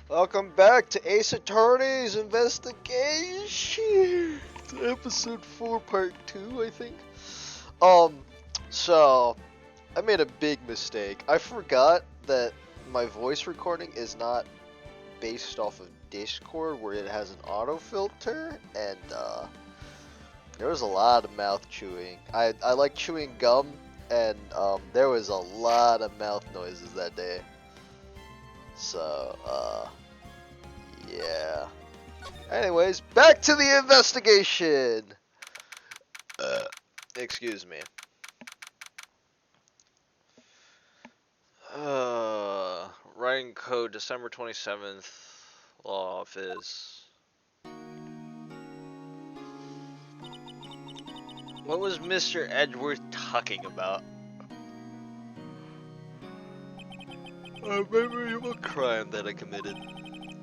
Welcome back to Ace Attorney's Investigation. It's episode 4, part 2, I think. Um, so, I made a big mistake. I forgot that my voice recording is not based off of Discord, where it has an auto filter, and, there was a lot of mouth chewing. I like chewing gum, and, there was a lot of mouth noises that day. So, yeah. Anyways, back to the investigation. Excuse me. Writing code December 27th. Law office. What was Mr. Edgeworth talking about? A memory of a crime that I committed.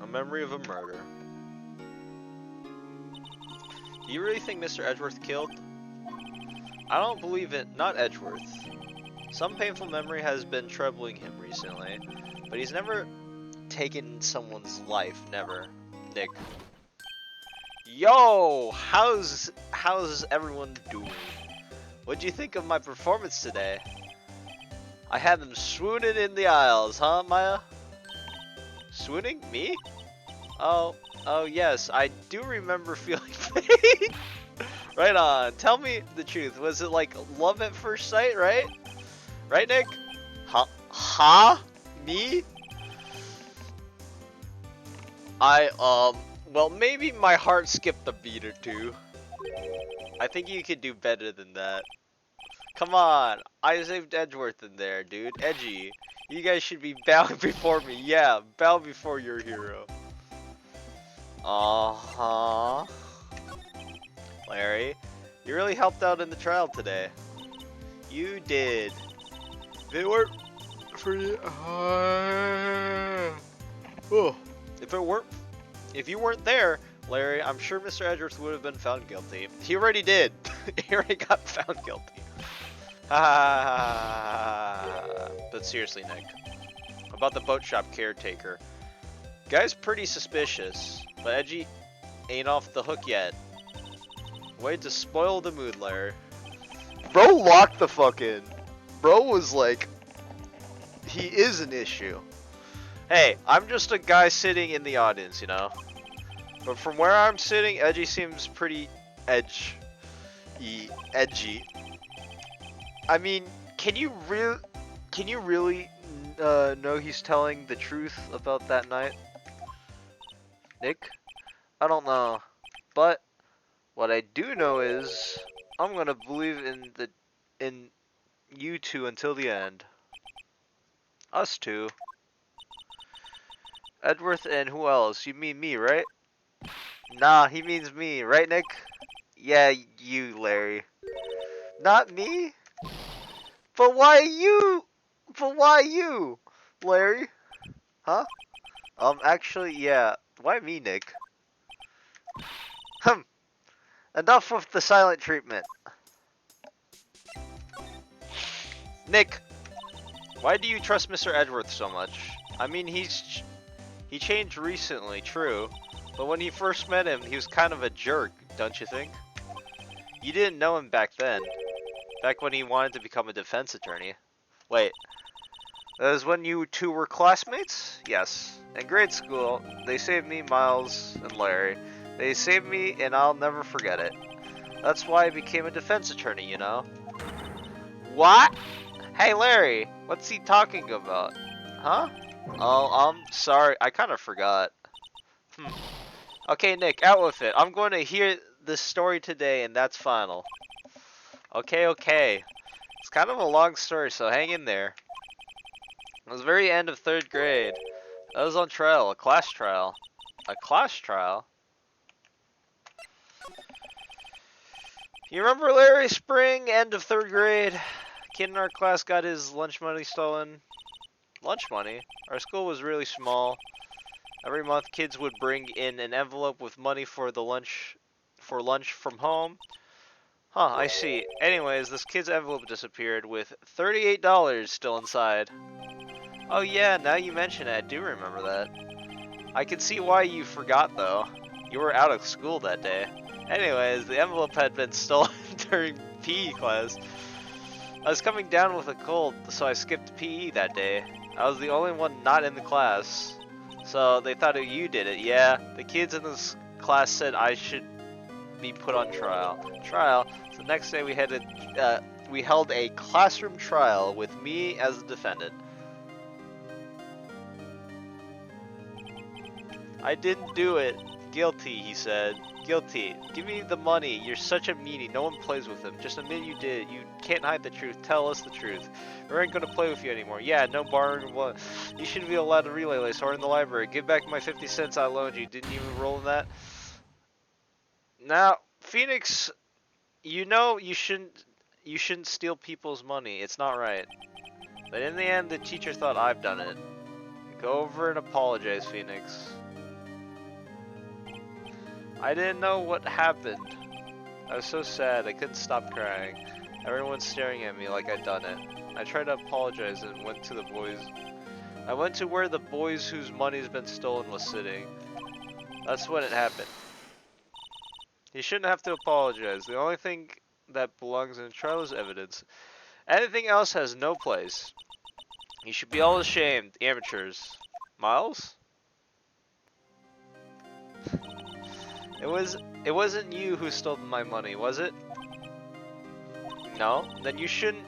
A memory of a murder. Do you really think Mr. Edgeworth killed? I don't believe it. Not Edgeworth. Some painful memory has been troubling him recently, but he's never taken someone's life. Never. Nick. Yo! How's everyone doing? What'd you think of my performance today? I had them swooning in the aisles, huh, Maya? Swooning? Me? Oh yes, I do remember feeling pain. Right on. Tell me the truth. Was it like love at first sight, right? Right, Nick? Huh? Me? Well, maybe my heart skipped a beat or two. I think you could do better than that. Come on, I saved Edgeworth in there, dude. Edgy. You guys should be bowing before me. Yeah, bow before your hero. Uh-huh. Larry, you really helped out in the trial today. You did. If it weren't for you, if you weren't there, Larry, I'm sure Mr. Edgeworth would have been found guilty. He already did. He already got found guilty. But seriously, Nick, about the boat shop caretaker. Guy's pretty suspicious, but Edgy ain't off the hook yet. Way to spoil the mood, Larry. Bro locked the fuck in. Bro was like, he is an issue. Hey, I'm just a guy sitting in the audience, you know? But from where I'm sitting, Edgy seems pretty edgy. I mean, can you really know he's telling the truth about that night? Nick? I don't know. But what I do know is I'm gonna believe in you two until the end. Us two. Edgeworth and who else? You mean me, right? Nah, he means me, right, Nick? Yeah, you, Larry. Not me? But why you? But why you, Larry? Huh? Actually, yeah. Why me, Nick? Enough with the silent treatment. Nick, why do you trust Mr. Edgeworth so much? I mean, he changed recently, true. But when you first met him, he was kind of a jerk, don't you think? You didn't know him back then. Back when he wanted to become a defense attorney. Wait, that was when you two were classmates? Yes. In grade school, they saved me, Miles and Larry. They saved me and I'll never forget it. That's why I became a defense attorney, you know? What? Hey Larry, what's he talking about? Huh? Oh, I'm sorry, I kind of forgot. Okay, Nick, out with it. I'm going to hear this story today, and that's final. Okay. It's kind of a long story, so hang in there. It was the very end of 3rd grade. I was on trial, a class trial. A class trial? You remember Larry Spring, end of 3rd grade? Kid in our class got his lunch money stolen. Lunch money? Our school was really small. Every month, kids would bring in an envelope with money for lunch from home. Huh, I see. Anyways, this kid's envelope disappeared with $38 still inside. Oh yeah, now you mention it, I do remember that. I can see why you forgot though. You were out of school that day. Anyways, the envelope had been stolen during PE class. I was coming down with a cold, so I skipped PE that day. I was the only one not in the class, so they thought you did it. Yeah, the kids in this class said I should be put on trial. Trial? So the next day we held a classroom trial with me as the defendant. I didn't do it. Guilty, he said. Guilty. Give me the money. You're such a meanie. No one plays with him. Just admit you did. You can't hide the truth. Tell us the truth. We ain't gonna play with you anymore. Yeah, no borrowing. You shouldn't be allowed to relay lace or in the library. Give back my 50 cents I loaned you. Didn't you even roll in that? Now, Phoenix, you know you shouldn't steal people's money. It's not right. But in the end, the teacher thought I've done it. Go over and apologize, Phoenix. I didn't know what happened. I was so sad, I couldn't stop crying. Everyone's staring at me like I'd done it. I tried to apologize and went to the boys. I went to where the boys whose money's been stolen was sitting. That's when it happened. You shouldn't have to apologize. The only thing that belongs in a trial is evidence. Anything else has no place. You should be all ashamed, amateurs. Miles? It wasn't you who stole my money, was it? No? Then you shouldn't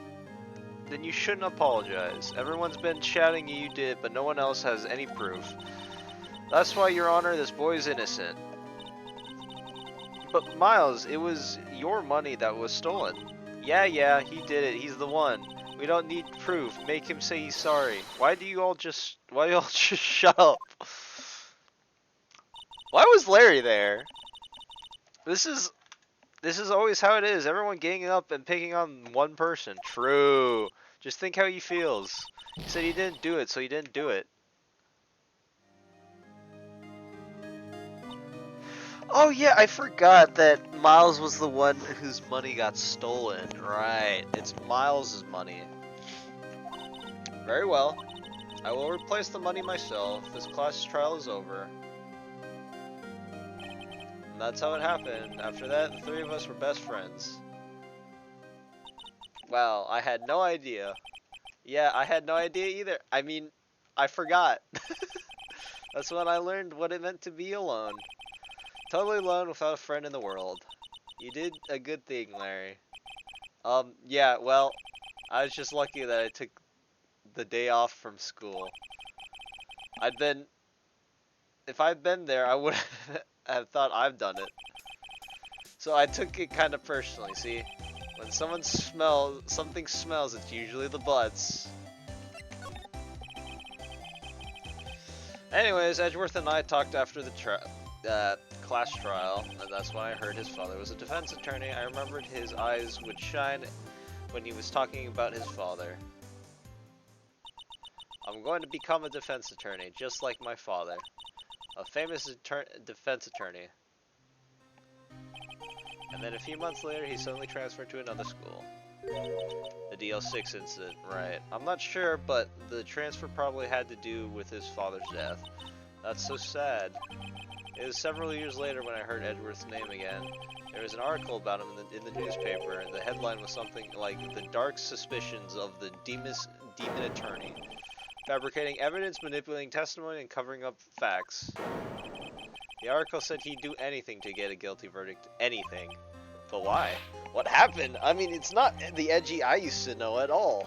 apologize. Everyone's been shouting you did, but no one else has any proof. That's why, Your Honor, this boy is innocent. But Miles, it was your money that was stolen. Yeah, he did it. He's the one. We don't need proof. Make him say he's sorry. Why do you all just shut up? Why was Larry there? This is always how it is. Everyone ganging up and picking on one person. True. Just think how he feels. He said he didn't do it, so he didn't do it. Oh yeah, I forgot that Miles was the one whose money got stolen. Right. It's Miles's money. Very well. I will replace the money myself. This class trial is over. And that's how it happened. After that, the three of us were best friends. Well, I had no idea. Yeah, I had no idea either. I mean, I forgot. That's when I learned what it meant to be alone. Totally alone without a friend in the world. You did a good thing, Larry. Yeah, well, I was just lucky that I took the day off from school. If I'd been there, I would have thought I've done it. So I took it kind of personally, see? When something smells, it's usually the butts. Anyways, Edgeworth and I talked after the class trial, and that's when I heard his father was a defense attorney. I remembered his eyes would shine when he was talking about his father. I'm going to become a defense attorney, just like my father. A famous defense attorney. And then a few months later, he suddenly transferred to another school. The DL6 incident, right. I'm not sure, but the transfer probably had to do with his father's death. That's so sad. It was several years later when I heard Edgeworth's name again. There was an article about him in the newspaper. The headline was something like, "The Dark Suspicions of the Demon Attorney. Fabricating evidence, manipulating testimony, and covering up facts." The article said he'd do anything to get a guilty verdict. Anything. But why? What happened? I mean, it's not the Edgy I used to know at all.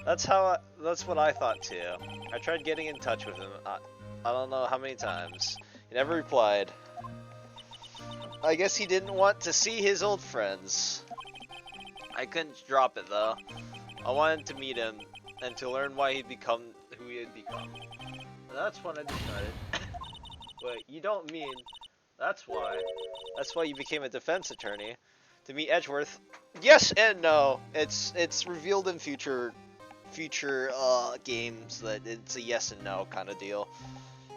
That's what I thought too. I tried getting in touch with him. I don't know how many times. He never replied. I guess he didn't want to see his old friends. I couldn't drop it though. I wanted to meet him and to learn why he'd become who he had become. And that's when I decided. Wait, you don't mean that's why? That's why you became a defense attorney? To meet Edgeworth? Yes and no. It's revealed in future games that it's a yes and no kind of deal.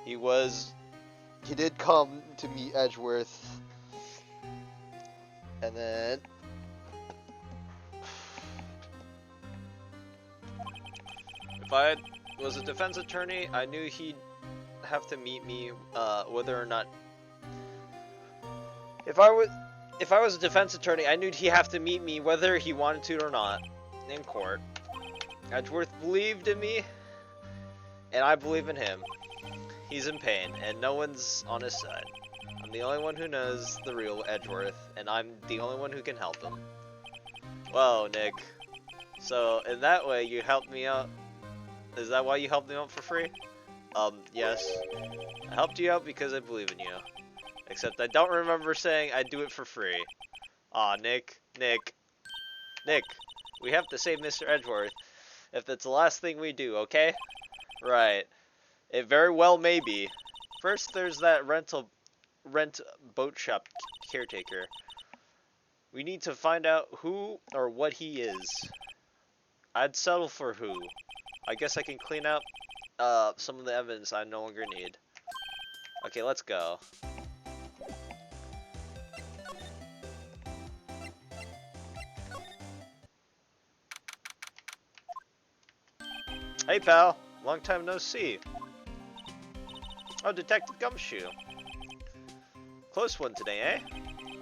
He did come to meet Edgeworth, and then if I was a defense attorney, I knew he'd have to meet me, whether or not. If I was a defense attorney, I knew he'd have to meet me whether he wanted to or not in court. Edgeworth believed in me, and I believe in him. He's in pain, and no one's on his side. I'm the only one who knows the real Edgeworth, and I'm the only one who can help him. Whoa, Nick. So, in that way, you helped me out. Is that why you helped me out for free? Yes. I helped you out because I believe in you. Except I don't remember saying I'd do it for free. Aw, Nick. We have to save Mr. Edgeworth. If that's the last thing we do, okay? Right. It very well may be. First, there's that rent boat shop caretaker. We need to find out who or what he is. I'd settle for who. I guess I can clean up some of the evidence I no longer need. Okay, let's go. Hey pal, long time no see. Oh, Detective Gumshoe. Close one today, eh?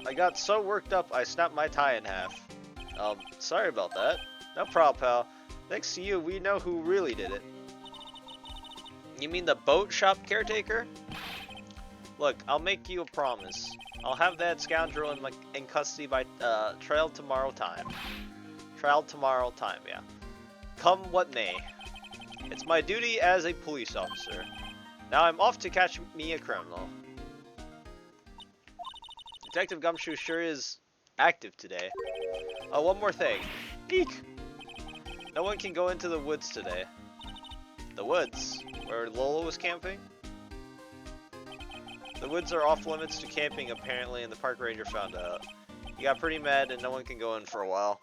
I got so worked up I snapped my tie in half. Sorry about that. No problem, pal. Thanks to you, we know who really did it. You mean the boat shop caretaker? Look, I'll make you a promise. I'll have that scoundrel in custody by trial tomorrow time. Yeah. Come what may. It's my duty as a police officer. Now I'm off to catch me a criminal. Detective Gumshoe sure is active today. Oh, one more thing. Eek! No one can go into the woods today. The woods? Where Lola was camping? The woods are off limits to camping apparently, and the park ranger found out. He got pretty mad and no one can go in for a while.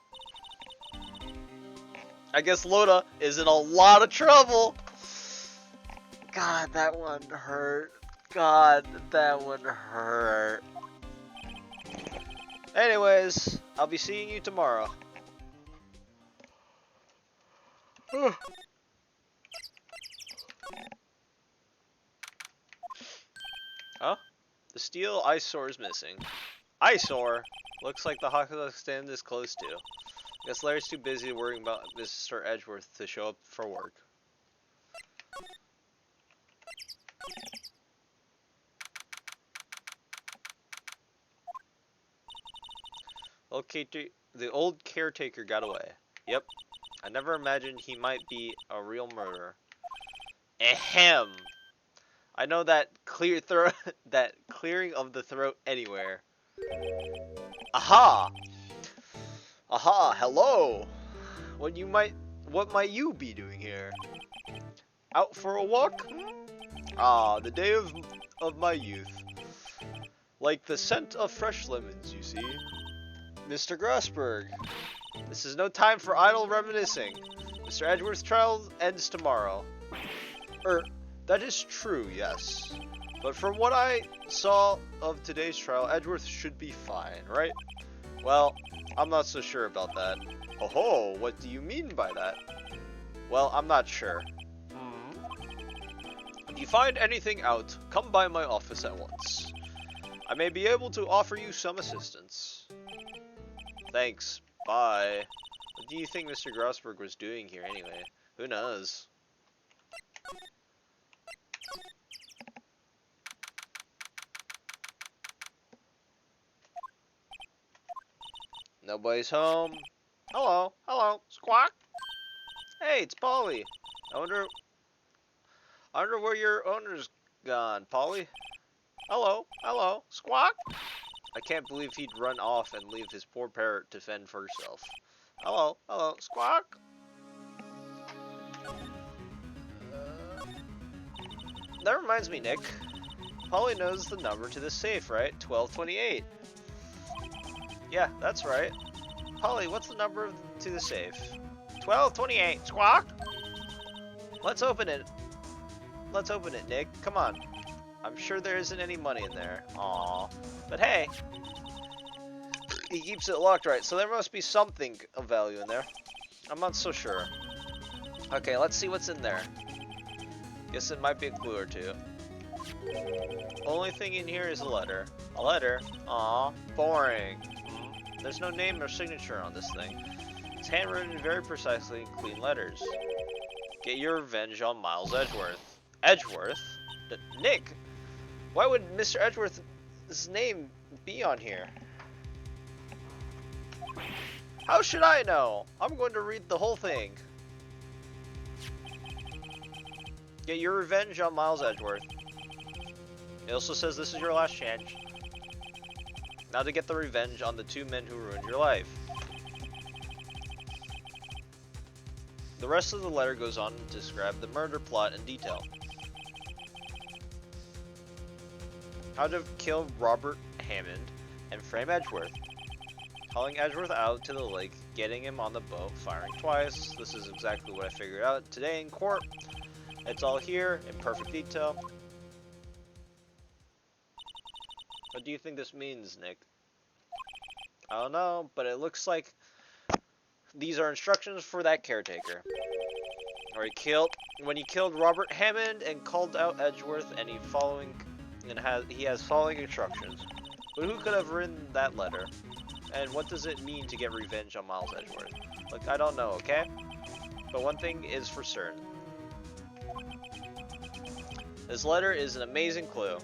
I guess Lola is in a lot of trouble! God, that one hurt. Anyways, I'll be seeing you tomorrow. Huh? The steel eyesore is missing. Eyesore? Looks like the hospital stand is closed too. Guess Larry's too busy worrying about Mr. Edgeworth to show up for work. Okay, the old caretaker got away. Yep. I never imagined he might be a real murderer. Ahem. I know that that clearing of the throat anywhere. Aha! Aha, hello! What might you be doing here? Out for a walk? Ah, the day of my youth. Like the scent of fresh lemons, you see. Mr. Grossberg, this is no time for idle reminiscing. Mr. Edgeworth's trial ends tomorrow. That is true, yes. But from what I saw of today's trial, Edgeworth should be fine, right? Well, I'm not so sure about that. Oh, what do you mean by that? Well, I'm not sure. If you find anything out, come by my office at once. I may be able to offer you some assistance. Thanks. Bye. What do you think Mr. Grossberg was doing here anyway? Who knows? Nobody's home. Hello, squawk. Hey, it's Polly. I wonder where your owner's gone, Polly. Hello, squawk. I can't believe he'd run off and leave his poor parrot to fend for herself. Hello, squawk. That reminds me, Nick. Polly knows the number to the safe, right? 1228. Yeah, that's right. Polly, what's the number to the safe? 1228, squawk! Let's open it. Nick. Come on. I'm sure there isn't any money in there. Aww. But hey, he keeps it locked right, so there must be something of value in there. I'm not so sure. Okay, let's see what's in there. Guess it might be a clue or two. Only thing in here is a letter. A letter? Aw, boring. There's no name or signature on this thing. It's handwritten very precisely in clean letters. Get your revenge on Miles Edgeworth. Edgeworth? Nick? Why would Mr. Edgeworth's name be on here? How should I know? I'm going to read the whole thing. Get your revenge on Miles Edgeworth. It also says this is your last chance. Now to get the revenge on the two men who ruined your life. The rest of the letter goes on to describe the murder plot in detail. How to kill Robert Hammond and frame Edgeworth. Hauling Edgeworth out to the lake, getting him on the boat, firing twice. This is exactly what I figured out today in court. It's all here in perfect detail. What do you think this means, Nick? I don't know, but it looks like these are instructions for that caretaker. Or when he killed Robert Hammond and called out Edgeworth, and he has following instructions. But who could have written that letter? And what does it mean to get revenge on Miles Edgeworth? Look, I don't know, okay? But one thing is for certain. This letter is an amazing clue.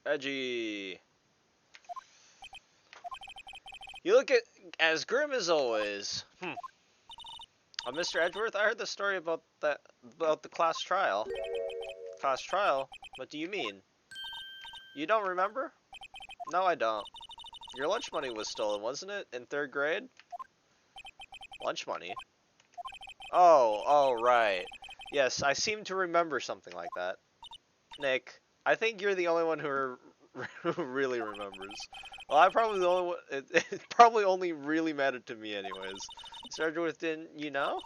Reggie. You look as grim as always. Mr. Edgeworth, I heard the story about the class trial. Class trial? What do you mean? You don't remember? No, I don't. Your lunch money was stolen, wasn't it? In 3rd grade? Lunch money? Oh, right. Yes, I seem to remember something like that. Nick, I think you're the only one who really remembers. Well, I'm probably the only one. It probably only really mattered to me, anyways. Mr. Edgeworth didn't, you know?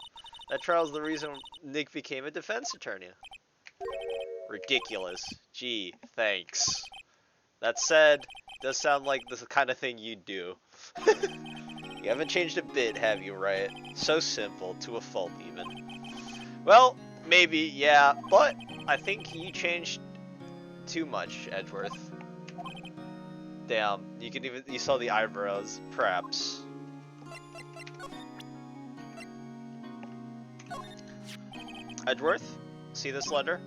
That trial's the reason Nick became a defense attorney. Ridiculous. Gee, thanks. That said, does sound like the kind of thing you'd do. You haven't changed a bit, have you, Wright? So simple, to a fault even. Well, maybe, yeah, but I think you changed too much, Edgeworth. Damn, you saw the eyebrows, perhaps. Edgeworth, see this letter?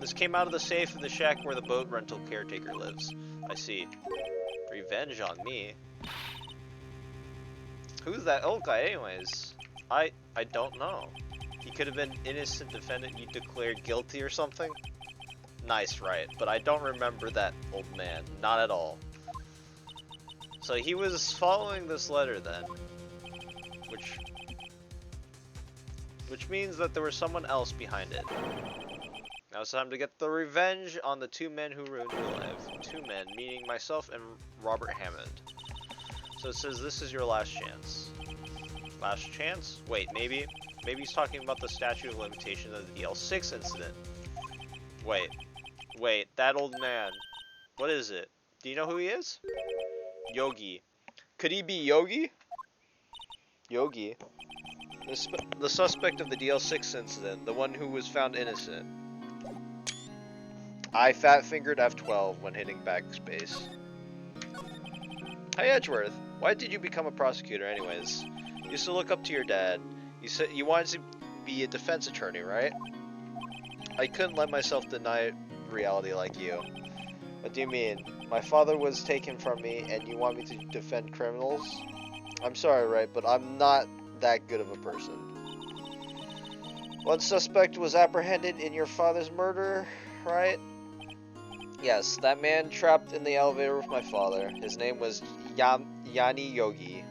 This came out of the safe in the shack where the boat rental caretaker lives. I see. Revenge on me? Who's that old guy anyways? I don't know. He could have been innocent defendant you declared guilty or something? Nice, right, but I don't remember that old man, not at all. So he was following this letter then, which means that there was someone else behind it. Now it's time to get the revenge on the two men who ruined your life. Two men, meaning myself and Robert Hammond. So it says this is your last chance. Last chance? Wait, maybe he's talking about the statute of limitation of the DL6 incident. Wait, that old man. What is it? Do you know who he is? Yogi. Could he be Yogi? Yogi. The suspect of the DL6 incident, the one who was found innocent. I fat-fingered F12 when hitting backspace. Hey Edgeworth, why did you become a prosecutor anyways? You used to look up to your dad. You said you wanted to be a defense attorney, right? I couldn't let myself deny reality like you. What do you mean? My father was taken from me and you want me to defend criminals? I'm sorry, right, but I'm not that good of a person. One suspect was apprehended in your father's murder, right? Yes, that man trapped in the elevator with my father. His name was Yanni Yogi.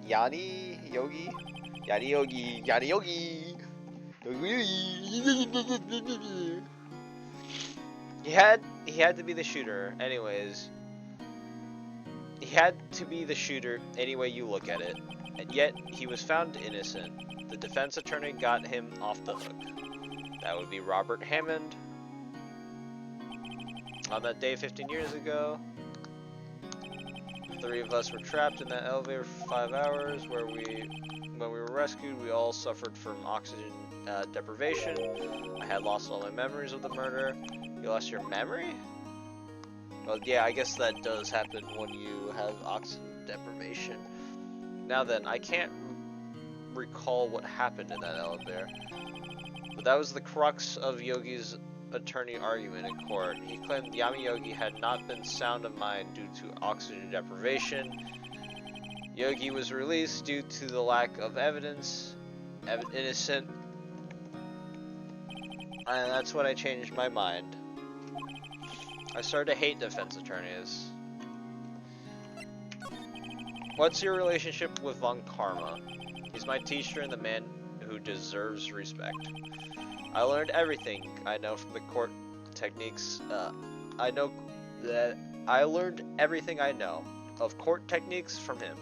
Yanni Yogi? Yanni Yogi. Yanni Yogi. He had to be the shooter. Anyways, he had to be the shooter any way you look at it. And yet he was found innocent. the defense attorney got him off the hook. That would be Robert Hammond. On that day 15 years ago, 3 of us were trapped in that elevator for 5 hours, when we were rescued, we all suffered from oxygen deprivation. I had lost all my memories of the murder. You lost your memory? Well, yeah, I guess that does happen when you have oxygen deprivation. Now then, I can't recall what happened in that elevator, but that was the crux of Yogi's attorney argument in court. He claimed Yami Yogi had not been sound of mind due to oxygen deprivation. Yogi was released due to the lack of evidence, innocent, and that's when I changed my mind. I started to hate defense attorneys. What's your relationship with Von Karma? He's my teacher and the man who deserves respect. I learned everything I know from the court techniques. I learned everything I know of court techniques from him.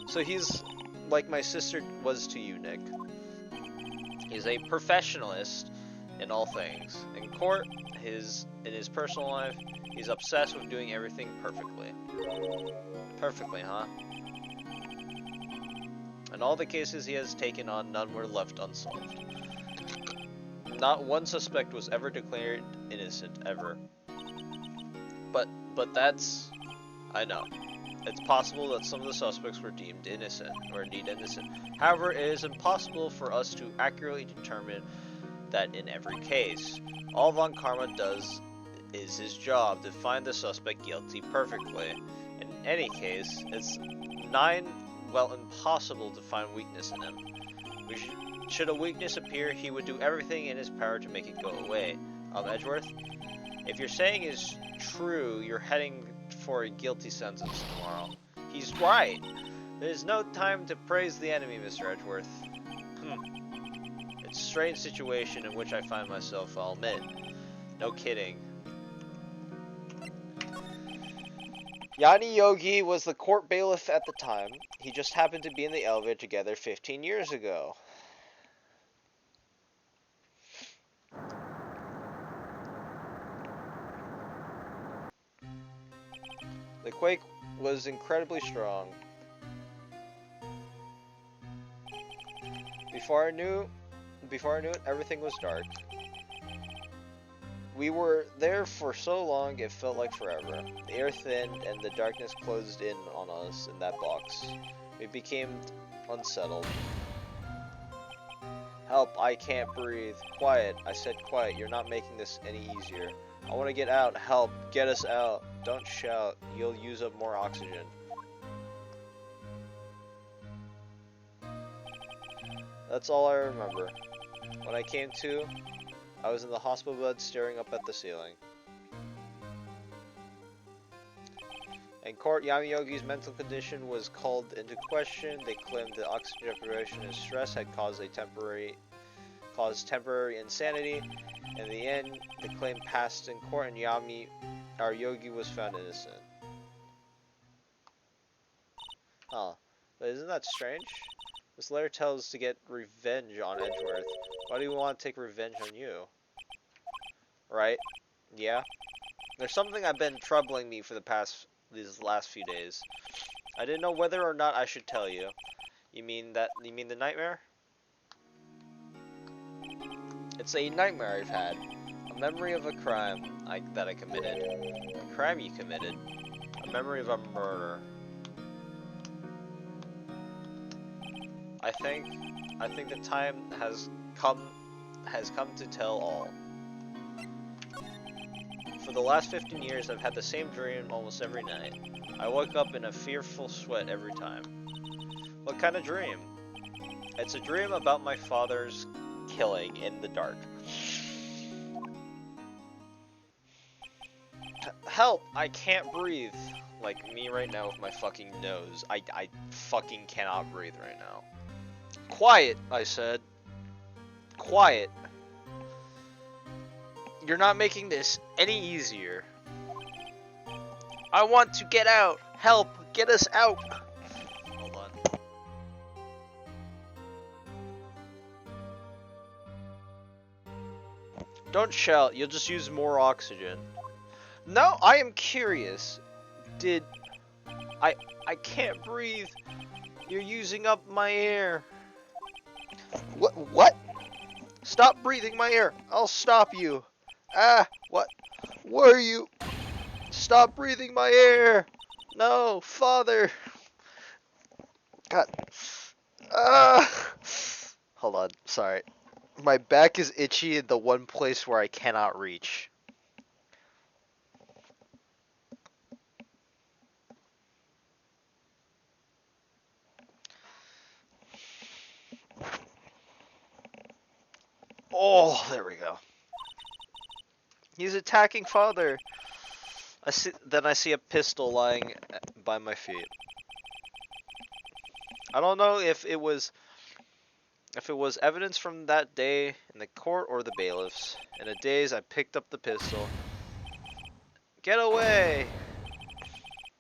So he's like my sister was to you, Nick. He's a professionalist in all things. In court, in his personal life, he's obsessed with doing everything perfectly. Perfectly, huh? In all the cases he has taken on, none were left unsolved. Not one suspect was ever declared innocent, ever. But that's... I know. It's possible that some of the suspects were deemed innocent, or indeed innocent. However, it is impossible for us to accurately determine that in every case. All Von Karma does is his job to find the suspect guilty perfectly. In any case, it's impossible to find weakness in him. Should a weakness appear, he would do everything in his power to make it go away. Edgeworth, if you're saying is true, you're heading for a guilty sentence tomorrow. He's right. There's no time to praise the enemy, Mr. Edgeworth. It's a strange situation in which I find myself, I'll admit. No kidding. Yanni Yogi was the court bailiff at the time. He just happened to be in the elevator together 15 years ago. The quake was incredibly strong. Before I knew it, everything was dark. We were there for so long it felt like forever. The air thinned and the darkness closed in on us in that box. We became unsettled. Help, I can't breathe. Quiet, I said quiet. You're not making this any easier. I want to get out. Help, get us out. Don't shout. You'll use up more oxygen. That's all I remember. When I came to, I was in the hospital bed staring up at the ceiling. In court, Yami Yogi's mental condition was called into question. They claimed that oxygen deprivation and stress had caused temporary insanity. In the end, the claim passed in court and our Yogi was found innocent. Huh. But isn't that strange? This letter tells us to get revenge on Edgeworth. Why do you want to take revenge on you? Right? Yeah? There's something I've been troubling me for these last few days. I didn't know whether or not I should tell you. You mean the nightmare? It's a nightmare I've had. A memory of a crime that I committed. A crime you committed. A memory of a murder. I think the time has come to tell all. For the last 15 years, I've had the same dream almost every night. I woke up in a fearful sweat every time. What kind of dream? It's a dream about my father's killing in the dark. Help! I can't breathe. Like me right now with my fucking nose. I fucking cannot breathe right now. Quiet, I said. Quiet. You're not making this any easier. I want to get out. Help, get us out. Hold on. Don't shout, you'll just use more oxygen. Now I am curious. Did... I can't breathe. You're using up my air. What? Stop breathing my air. I'll stop you. Ah, what? Where are you? Stop breathing my air. No, father. God. Ah. Hold on, sorry. My back is itchy in the one place where I cannot reach. Oh, there we go. He's attacking father. Then I see a pistol lying by my feet. I don't know if it was evidence from that day in the court or the bailiffs. In a daze, I picked up the pistol. Get away!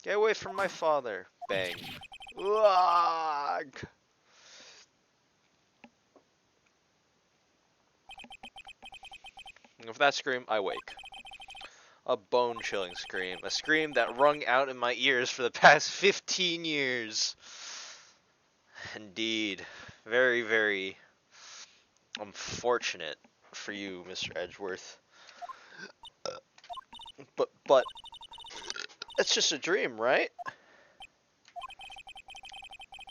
Get away from my father! Bang. Ugh. With that scream, I wake. A bone-chilling scream. A scream that rung out in my ears for the past 15 years. Indeed. Very, very unfortunate for you, Mr. Edgeworth. But, it's just a dream, right?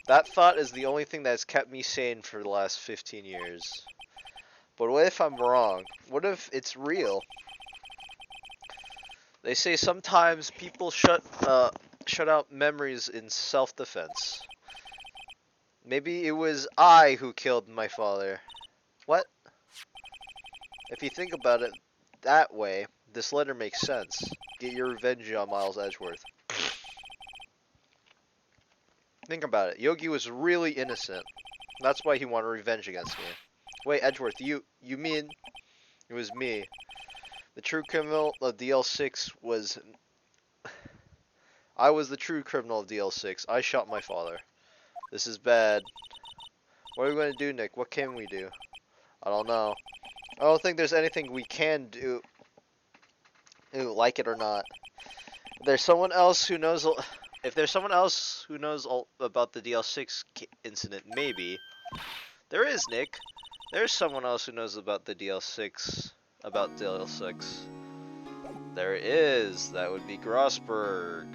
That thought is the only thing that has kept me sane for the last 15 years. But what if I'm wrong? What if it's real? They say sometimes people shut out memories in self-defense. Maybe it was I who killed my father. What? If you think about it that way, this letter makes sense. Get your revenge on Miles Edgeworth. Think about it. Yogi was really innocent. That's why he wanted revenge against me. Wait, Edgeworth, you mean it was me? The true criminal of DL6 was... I was the true criminal of DL6. I shot my father. This is bad. What are we going to do, Nick? What can we do? I don't know. I don't think there's anything we can do. Like it or not. If there's someone else who knows... If there's someone else who knows all about the DL6 incident, maybe. There is, Nick. There's someone else who knows about the DL6. About DL6. There is. That would be Grossberg.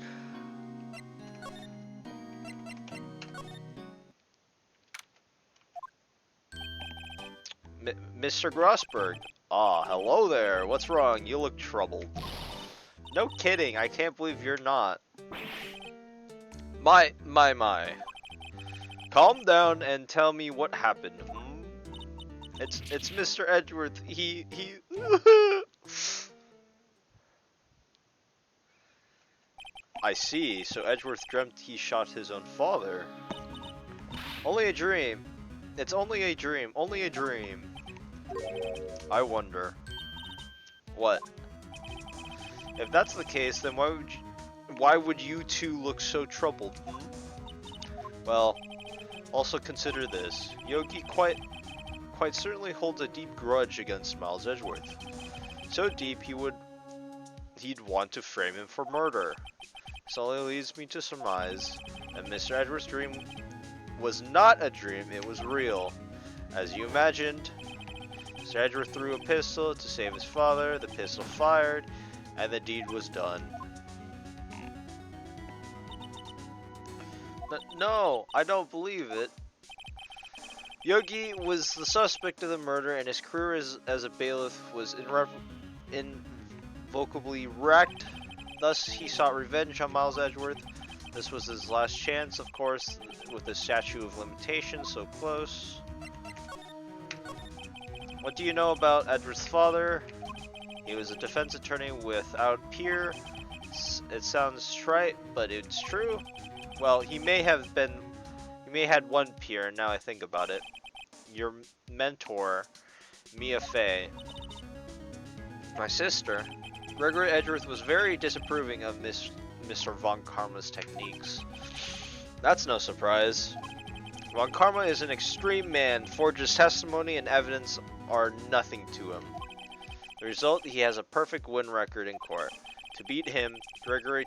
Mr. Grossberg. Ah, hello there. What's wrong? You look troubled. No kidding. I can't believe you're not. My. Calm down and tell me what happened. It's Mr. Edgeworth. He I see. So Edgeworth dreamt he shot his own father. Only a dream. It's only a dream. Only a dream. I wonder. What? If that's the case, then why would you two look so troubled? Well, also consider this. Yogi quite certainly holds a deep grudge against Miles Edgeworth. So deep he'd want to frame him for murder. This only leads me to surmise that Mr. Edgeworth's dream was not a dream, it was real. As you imagined, Mr. Edgeworth threw a pistol to save his father, the pistol fired, and the deed was done. No, I don't believe it. Yogi was the suspect of the murder, and his career as a bailiff was irrevocably wrecked. Thus, he sought revenge on Miles Edgeworth. This was his last chance, of course, with the statute of limitations so close. What do you know about Edgeworth's father? He was a defense attorney without peer. It sounds trite, but it's true. Well, he may had one peer, and now I think about it. Your mentor, Mia Fey. My sister. Gregory Edgeworth was very disapproving of Mr. Von Karma's techniques. That's no surprise. Von Karma is an extreme man. Forge's testimony and evidence are nothing to him. The result, he has a perfect win record in court. To beat him, Gregory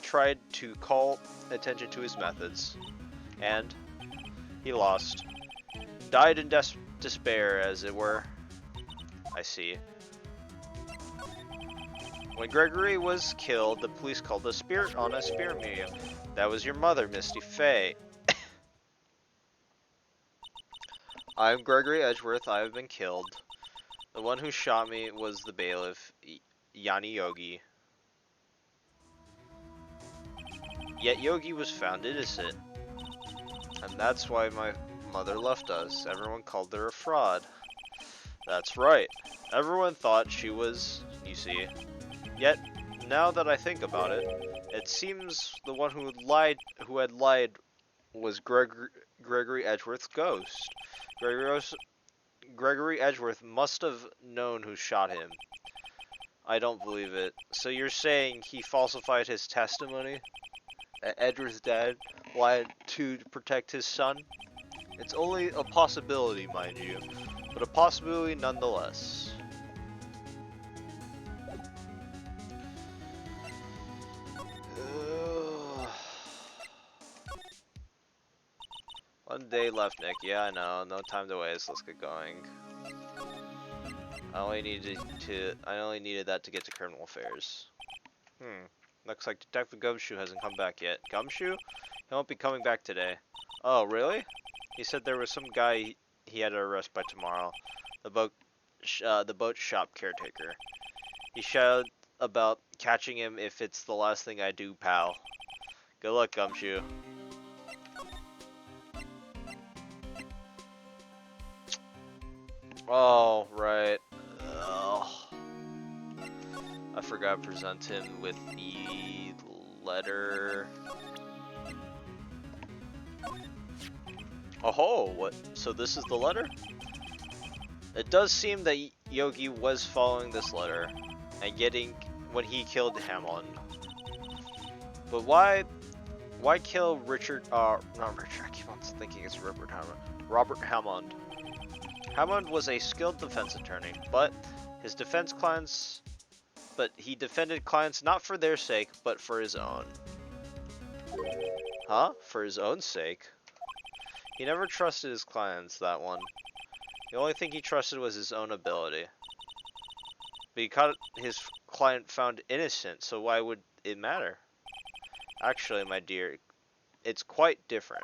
tried to call attention to his methods, and he lost. Died in despair, as it were. I see. When Gregory was killed, the police called a spirit on a spirit medium. That was your mother, Misty Faye. I am Gregory Edgeworth. I have been killed. The one who shot me was the bailiff, Yanni Yogi. Yet Yogi was found innocent. And that's why my mother left us. Everyone called her a fraud. That's right. Everyone thought she was, you see. Yet, now that I think about it, it seems the one who had lied was Gregory Edgeworth's ghost. Gregory Edgeworth must have known who shot him. I don't believe it. So you're saying he falsified his testimony? Edgeworth's dad lied to protect his son? It's only a possibility, mind you, but a possibility nonetheless. One day left, Nick. Yeah, I know. No time to waste. Let's get going. I only needed that to get to criminal affairs. Looks like Detective Gumshoe hasn't come back yet. Gumshoe? He won't be coming back today. Oh, really? He said there was some guy he had to arrest by tomorrow. The boat shop caretaker. He shouted about catching him if it's the last thing I do, pal. Good luck, Gumshoe. Oh, right. Ugh. I forgot to present him with the letter. Oh, what? So this is the letter? It does seem that Yogi was following this letter and getting when he killed Hammond. But why kill Richard? Not Richard. I keep on thinking it's Robert Hammond. Robert Hammond. Hammond was a skilled defense attorney, but he defended clients not for their sake, but for his own. Huh? For his own sake? He never trusted his clients, that one. The only thing he trusted was his own ability. But he caught his client found innocent, so why would it matter? Actually, my dear, it's quite different.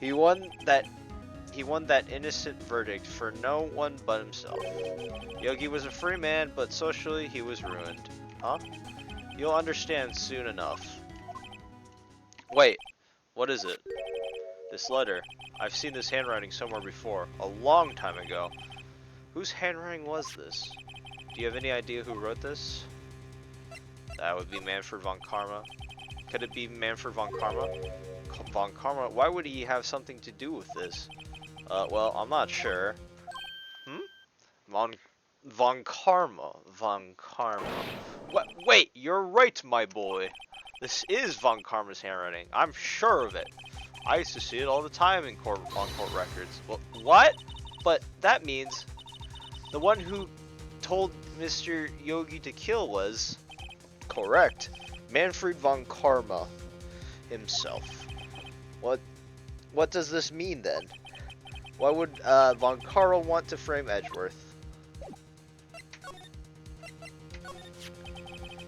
He won that innocent verdict for no one but himself. Yogi was a free man, but socially he was ruined. Huh? You'll understand soon enough. Wait, what is it? This letter. I've seen this handwriting somewhere before, a long time ago. Whose handwriting was this? Do you have any idea who wrote this? That would be Manfred von Karma. Could it be Manfred von Karma? Von Karma? Why would he have something to do with this? Well, I'm not sure. Von Karma. Von Karma. What? Wait, you're right, my boy. This is Von Karma's handwriting. I'm sure of it. I used to see it all the time on court records. Well, what? But that means the one who told Mr. Yogi to kill was correct. Manfred von Karma himself. What does this mean then? Why would von Karma want to frame Edgeworth?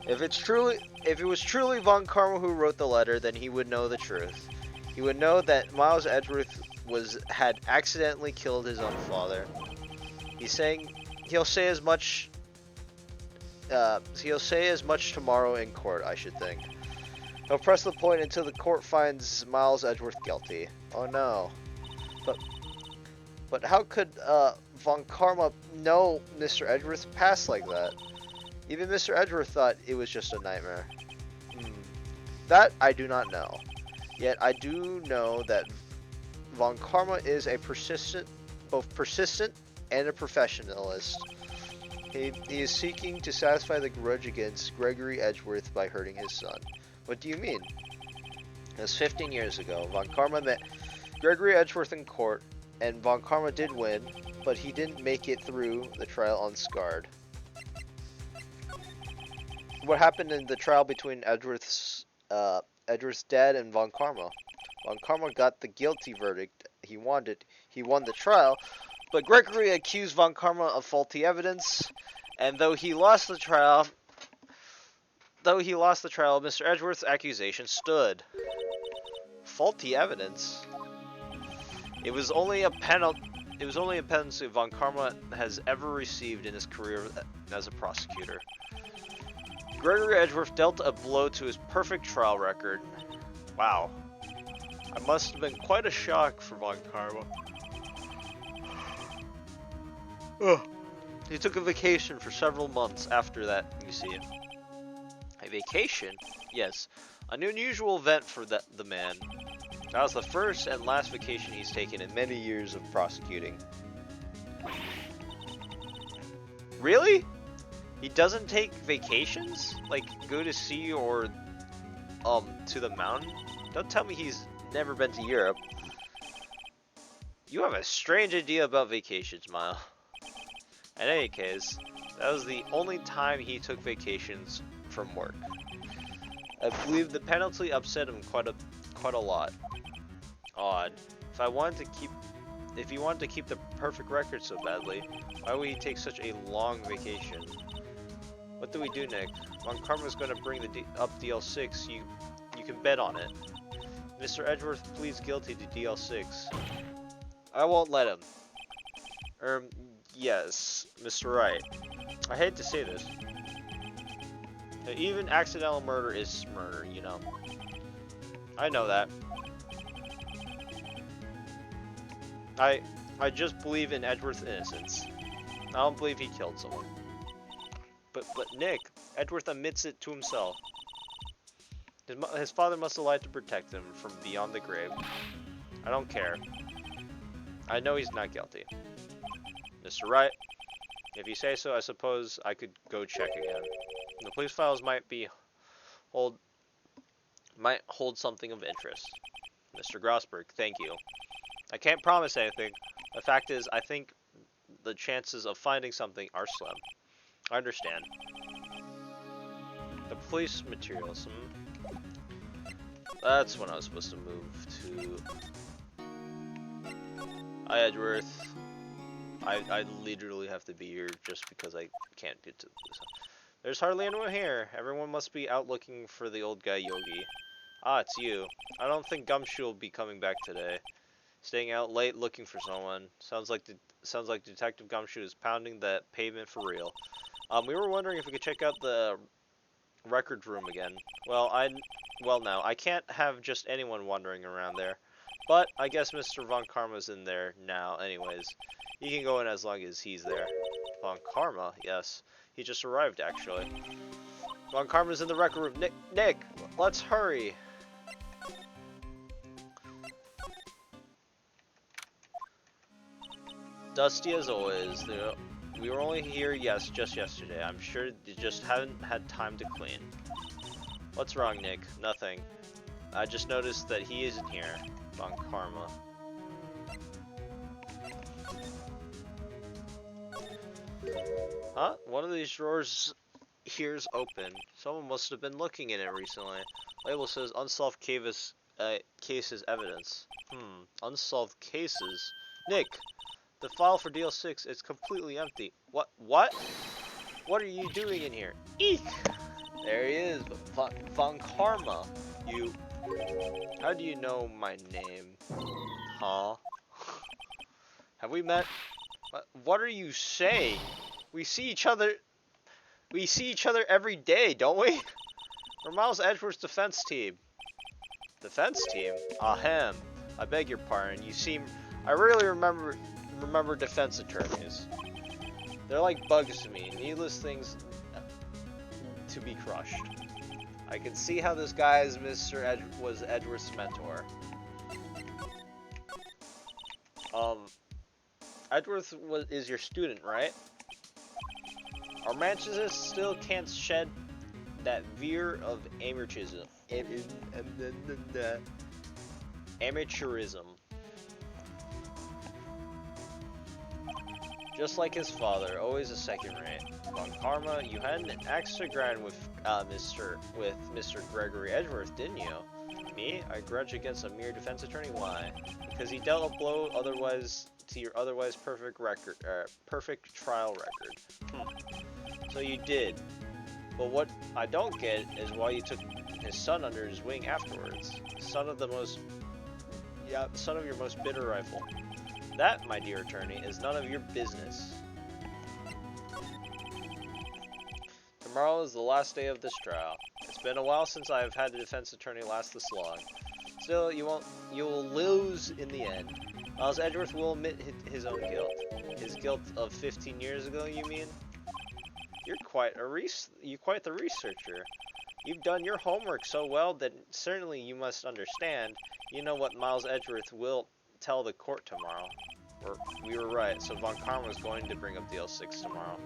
If it was truly von Karma who wrote the letter, then he would know the truth. He would know that Miles Edgeworth had accidentally killed his own father. He'll say as much tomorrow in court, I should think. He'll press the point until the court finds Miles Edgeworth guilty. Oh no. But how could von Karma know Mr. Edgeworth's past like that? Even Mr. Edgeworth thought it was just a nightmare. That I do not know. Yet I do know that von Karma is both persistent and a professionalist. He is seeking to satisfy the grudge against Gregory Edgeworth by hurting his son. What do you mean? It was 15 years ago. Von Karma met Gregory Edgeworth in court, and von Karma did win, but he didn't make it through the trial unscarred. What happened in the trial between Edgeworth's dad and Von Karma? Von Karma got the guilty verdict he wanted. He won the trial, but Gregory accused Von Karma of faulty evidence, and though he lost the trial, Mr. Edgeworth's accusation stood. Faulty evidence? It was only a penalty Von Karma has ever received in his career as a prosecutor. Gregory Edgeworth dealt a blow to his perfect trial record. Wow. I must have been quite a shock for Von Karma. Ugh. He took a vacation for several months after that, you see. A vacation? Yes. An unusual event for the man. That was the first and last vacation he's taken in many years of prosecuting. Really? He doesn't take vacations? Like, go to sea or, to the mountain? Don't tell me he's never been to Europe. You have a strange idea about vacations, Mile. In any case, that was the only time he took vacations from work. I believe the penalty upset him quite a lot. Odd. If he wanted to keep the perfect record so badly, why would he take such a long vacation? What do we do, Nick? Von Karma's going to bring up DL6. You can bet on it. Mr. Edgeworth pleads guilty to DL6. I won't let him. Yes, Mr. Wright. I hate to say this. Even accidental murder is murder, you know. I know that. I just believe in Edgeworth's innocence. I don't believe he killed someone. But Nick, Edgeworth admits it to himself. His father must have lied to protect him from beyond the grave. I don't care. I know he's not guilty. Mr. Wright, if you say so, I suppose I could go check again. The police files might hold something of interest. Mr. Grossberg, thank you. I can't promise anything. The fact is, I think the chances of finding something are slim. I understand. The police materials, That's when I was supposed to move to... Hi, Edgeworth. I literally have to be here just because I can't get to this. There's hardly anyone here. Everyone must be out looking for the old guy Yogi. Ah, it's you. I don't think Gumshoe will be coming back today. Staying out late looking for someone. Sounds like Detective Gumshoe is pounding that pavement for real. We were wondering if we could check out the records room again. Well, now I can't have just anyone wandering around there. But I guess Mr. Von Karma's in there now anyways. He can go in as long as he's there. Von Karma? Yes. He just arrived, actually. Von Karma's in the record room. Nick, let's hurry. Dusty as always. We were only here, just yesterday. I'm sure you just haven't had time to clean. What's wrong, Nick? Nothing. I just noticed that he isn't here. Von Karma. Huh? One of these drawers here's open. Someone must have been looking in it recently. Label says unsolved cases evidence. Unsolved cases? Nick! The file for DL6 is completely empty. What? What are you doing in here? Eek! There he is, Von Karma. You... How do you know my name? Huh? Have we met? What are you saying? We see each other every day, don't we? We're Miles Edgeworth's defense team. Defense team? Ahem. I beg your pardon. You seem... I really remember defense attorneys. They're like bugs to me. Needless things to be crushed. I can see how this guy was Edgeworth's mentor. Edgeworth is your student, right? Our managers still can't shed that veer of amateurism. Just like his father, always a second rate. Von Karma, you had an axe to grind with Mr. Gregory Edgeworth, didn't you? Me? I grudge against a mere defense attorney? Why? Because he dealt a blow otherwise to your otherwise perfect record, perfect trial record. So you did. But what I don't get is why you took his son under his wing afterwards. Son of your most bitter rival. That, my dear attorney, is none of your business. Tomorrow is the last day of this trial. It's been a while since I have had a defense attorney last this long. Still, you will lose in the end. Miles Edgeworth will admit his own guilt. His guilt of 15 years ago, you mean? You're quite the researcher. You've done your homework so well that certainly you must understand. You know what Miles Edgeworth will tell the court tomorrow. We were right, so Von Karma was going to bring up DL6 tomorrow.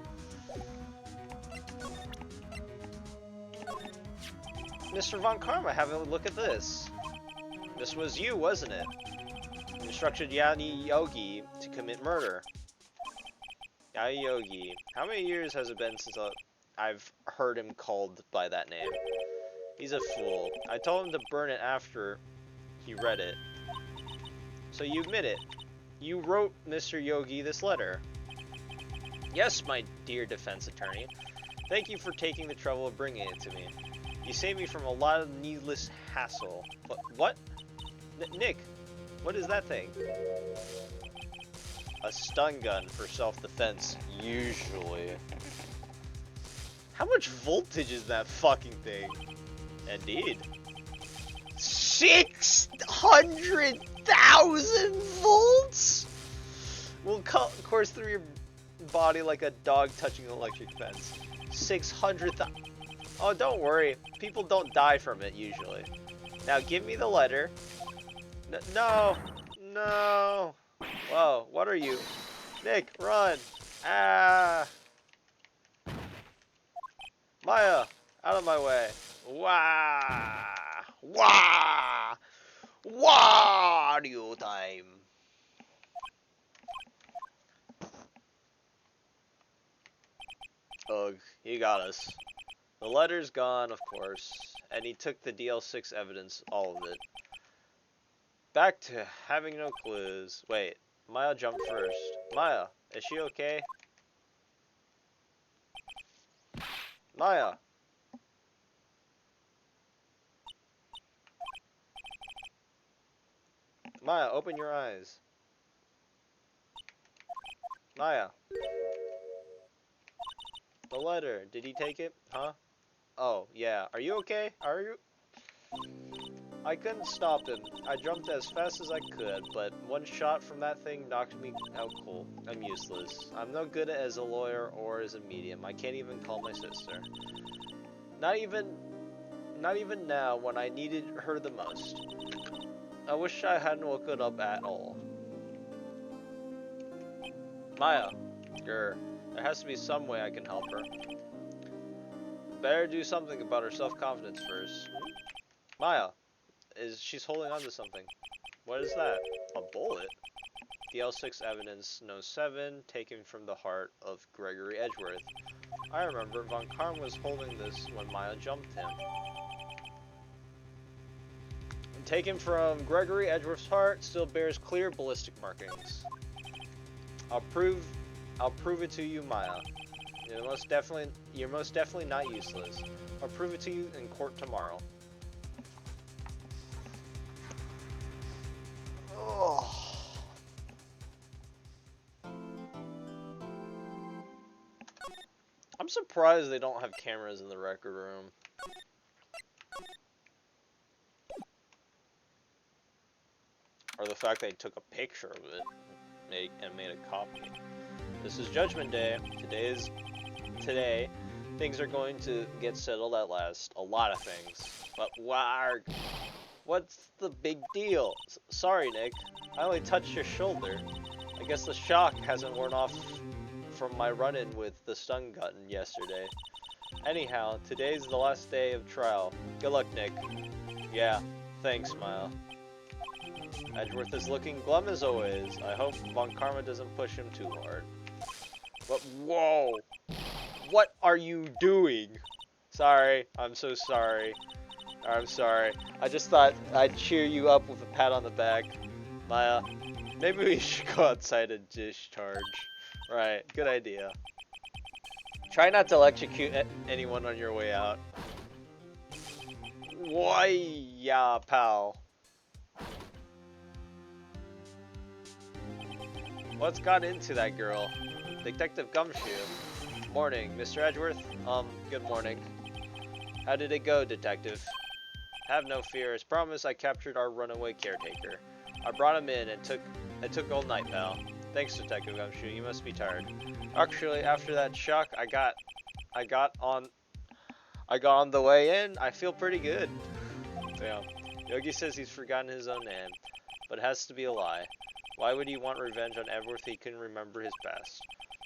Mr. Von Karma, have a look at this. This was you, wasn't it? You instructed Yani Yogi to commit murder. Yani Yogi. How many years has it been since I've heard him called by that name? He's a fool. I told him to burn it after he read it. So you admit it. You wrote Mr. Yogi this letter. Yes, my dear defense attorney. Thank you for taking the trouble of bringing it to me. You saved me from a lot of needless hassle. But what? Nick, what is that thing? A stun gun for self-defense, usually. How much voltage is that fucking thing? Indeed. 600,000 volts will course through your body like a dog touching an electric fence. 600,000. Oh, don't worry. People don't die from it usually. Now give me the letter. No. No. Whoa, what are you? Nick, run. Ah. Maya, out of my way. Wah. Wah. Wario time. Ugh, he got us. The letter's gone, of course, and he took the DL6 evidence, all of it. Back to having no clues. Wait, Maya jumped first. Maya, is she okay? Maya! Maya, open your eyes. Maya. The letter, did he take it? Huh? Oh, yeah. Are you okay? Are you? I couldn't stop him. I jumped as fast as I could, but one shot from that thing knocked me out cold. I'm useless. I'm no good as a lawyer or as a medium. I can't even call my sister. Not even now when I needed her the most. I wish I hadn't woken up at all. Maya. Grr. There has to be some way I can help her. Better do something about her self-confidence first. Maya. She's holding on to something. What is that? A bullet? DL6 evidence, no 7, taken from the heart of Gregory Edgeworth. I remember Von Karma was holding this when Maya jumped him. Taken from Gregory Edgeworth's heart, still bears clear ballistic markings. I'll prove it to you, Maya. You're most definitely not useless. I'll prove it to you in court tomorrow. Oh. I'm surprised they don't have cameras in the record room. Or the fact they took a picture of it and made a copy. This is Judgment Day. Today, things are going to get settled at last. A lot of things. But what's the big deal? Sorry, Nick. I only touched your shoulder. I guess the shock hasn't worn off from my run-in with the stun gun yesterday. Anyhow, today's the last day of trial. Good luck, Nick. Yeah, thanks, Smile. Edgeworth is looking glum as always. I hope Von Karma doesn't push him too hard. But whoa! What are you doing? Sorry, I'm so sorry. I'm sorry. I just thought I'd cheer you up with a pat on the back. Maya, maybe we should go outside and discharge. Right, good idea. Try not to electrocute anyone on your way out. Why, yeah, pal. What's got into that girl? Detective Gumshoe. Morning, Mr. Edgeworth. Good morning. How did it go, detective? Have no fear. As promised, I captured our runaway caretaker. I brought him in and took all night, pal. Thanks, Detective Gumshoe. You must be tired. Actually, after that shock, I got on the way in. I feel pretty good. Damn. Yogi says he's forgotten his own name, but it has to be a lie. Why would he want revenge on Edgeworth if he couldn't remember his past?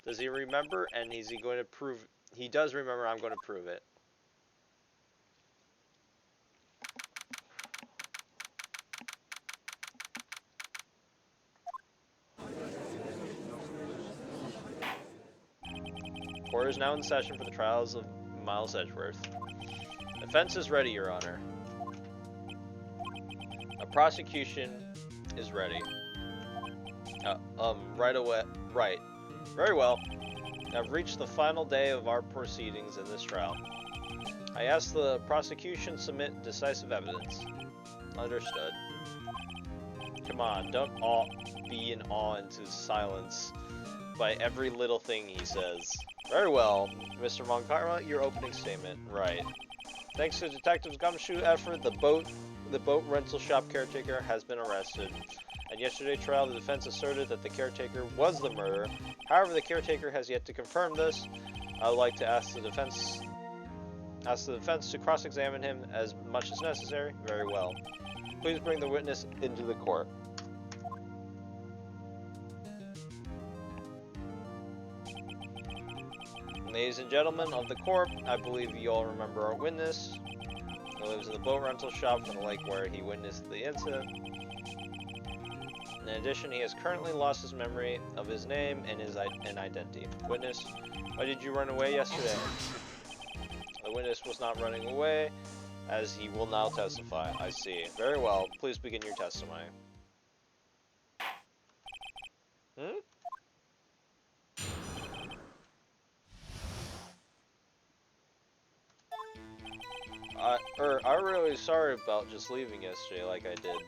Does he remember, and is he going to prove... He does remember, I'm going to prove it. Court is now in session for the trials of Miles Edgeworth. Defense is ready, Your Honor. A prosecution is ready. Right away. Right. Very well. I've reached the final day of our proceedings in this trial. I ask the prosecution submit decisive evidence. Understood. Come on, don't all be in awe into silence by every little thing he says. Very well, Mr. Von Karma, your opening statement. Right. Thanks to Detective Gumshoe effort, the boat rental shop caretaker has been arrested. At yesterday's trial, the defense asserted that the caretaker was the murderer. However, the caretaker has yet to confirm this. I would like to ask the defense to cross-examine him as much as necessary. Very well. Please bring the witness into the court. Ladies and gentlemen of the court, I believe you all remember our witness. He lives in the boat rental shop on the lake where he witnessed the incident. In addition, he has currently lost his memory of his name and his identity. Witness, why did you run away yesterday? The witness was not running away, as he will now testify. I see. Very well. Please begin your testimony. I'm really sorry about just leaving yesterday like I did.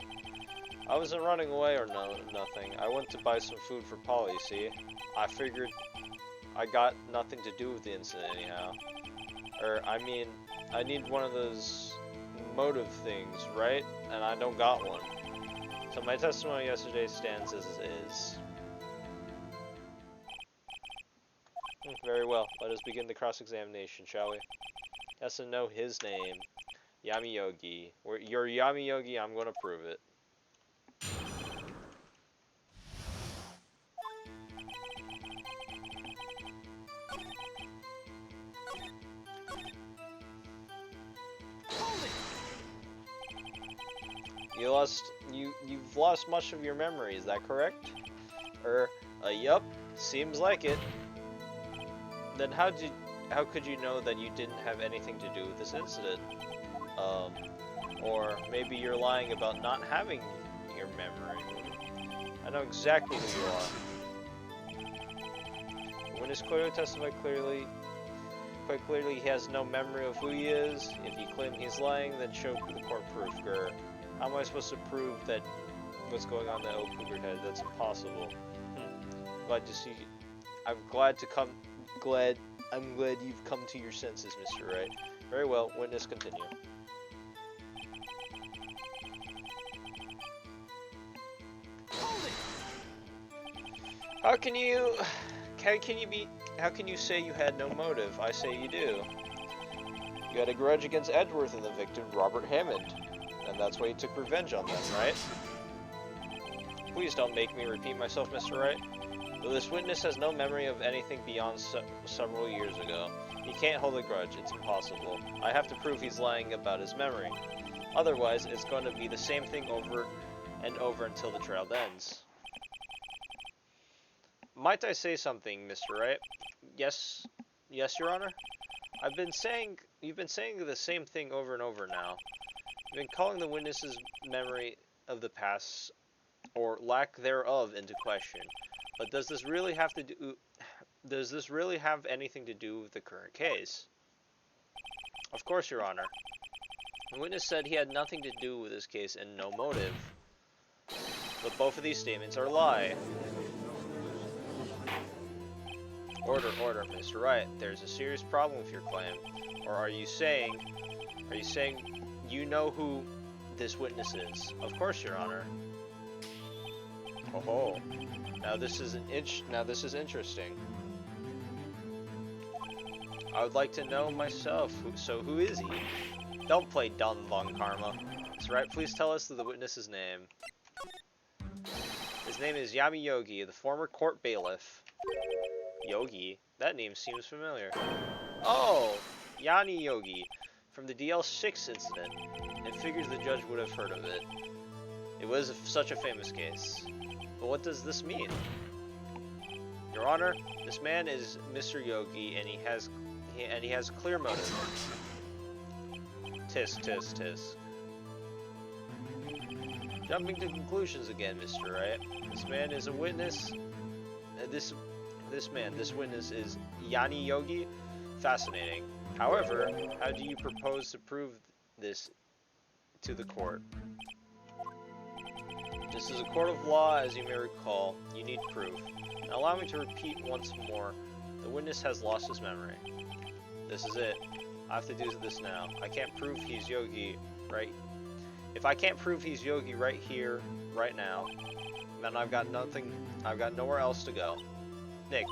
I wasn't running away or nothing. I went to buy some food for Polly, see? I figured I got nothing to do with the incident anyhow. I mean, I need one of those motive things, right? And I don't got one. So my testimony yesterday stands as it is. Very well. Let us begin the cross-examination, shall we? Yes and no, his name. Yami Yogi. You're Yami Yogi, I'm gonna prove it. You've lost much of your memory, is that correct? Yup, seems like it. Then how could you know that you didn't have anything to do with this incident? Or maybe you're lying about not having your memory. I know exactly who you are. The witness clearly testified quite clearly he has no memory of who he is. If you claim he's lying, then show the court proof. Grr. How am I supposed to prove that what's going on in that old cougar head? That's impossible. Glad to see you. I'm glad you've come to your senses, Mr. Wright. Very well, witness continue. How can you say you had no motive? I say you do. You had a grudge against Edgeworth and the victim, Robert Hammond. And that's why you took revenge on them, right? Please don't make me repeat myself, Mr. Wright. Though this witness has no memory of anything beyond several years ago, he can't hold a grudge. It's impossible. I have to prove he's lying about his memory. Otherwise, it's going to be the same thing over and over until the trial ends. Might I say something, Mr. Wright? Yes, yes, Your Honor. You've been saying the same thing over and over now. You've been calling the witness's memory of the past, or lack thereof, into question. But does this really have anything to do with the current case? Of course, Your Honor. The witness said he had nothing to do with this case and no motive. But both of these statements are a lie. Order, Mr. Wright. There's a serious problem with your claim. Or are you saying you know who this witness is? Of course, Your Honor. Oh, now this is interesting. I would like to know myself. So who is he? Don't play dumb, Von Karma. Mr. Wright, please tell us the witness's name. His name is Yami Yogi, the former court bailiff. Yogi? That name seems familiar. Oh, Yani Yogi, from the DL6 incident. It figures the judge would have heard of it. It was such a famous case. But what does this mean? Your Honor, this man is Mr. Yogi, and he has clear motive. Tisk, tisk, tisk. Jumping to conclusions again, Mr. Wright. This man is a witness. This witness is Yani Yogi. Fascinating. However, how do you propose to prove this to the court? This is a court of law, as you may recall. You need proof. Now allow me to repeat once more. The witness has lost his memory. This is it. I have to do this now. I can't prove he's Yogi, right? If I can't prove he's Yogi right here, right now, then I've got nothing. I've got nowhere else to go. Nick,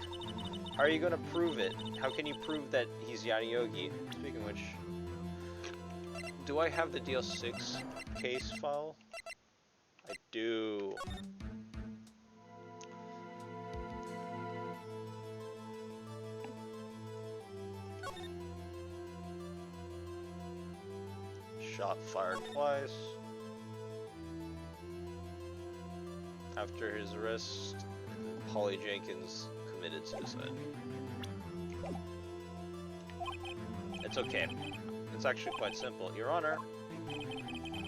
how are you gonna prove it? How can you prove that he's Yani Yogi? Speaking of which, do I have the DL6 case file? I do. Shot fired twice. After his arrest, Holly Jenkins committed suicide. It's okay. It's actually quite simple. Your Honor,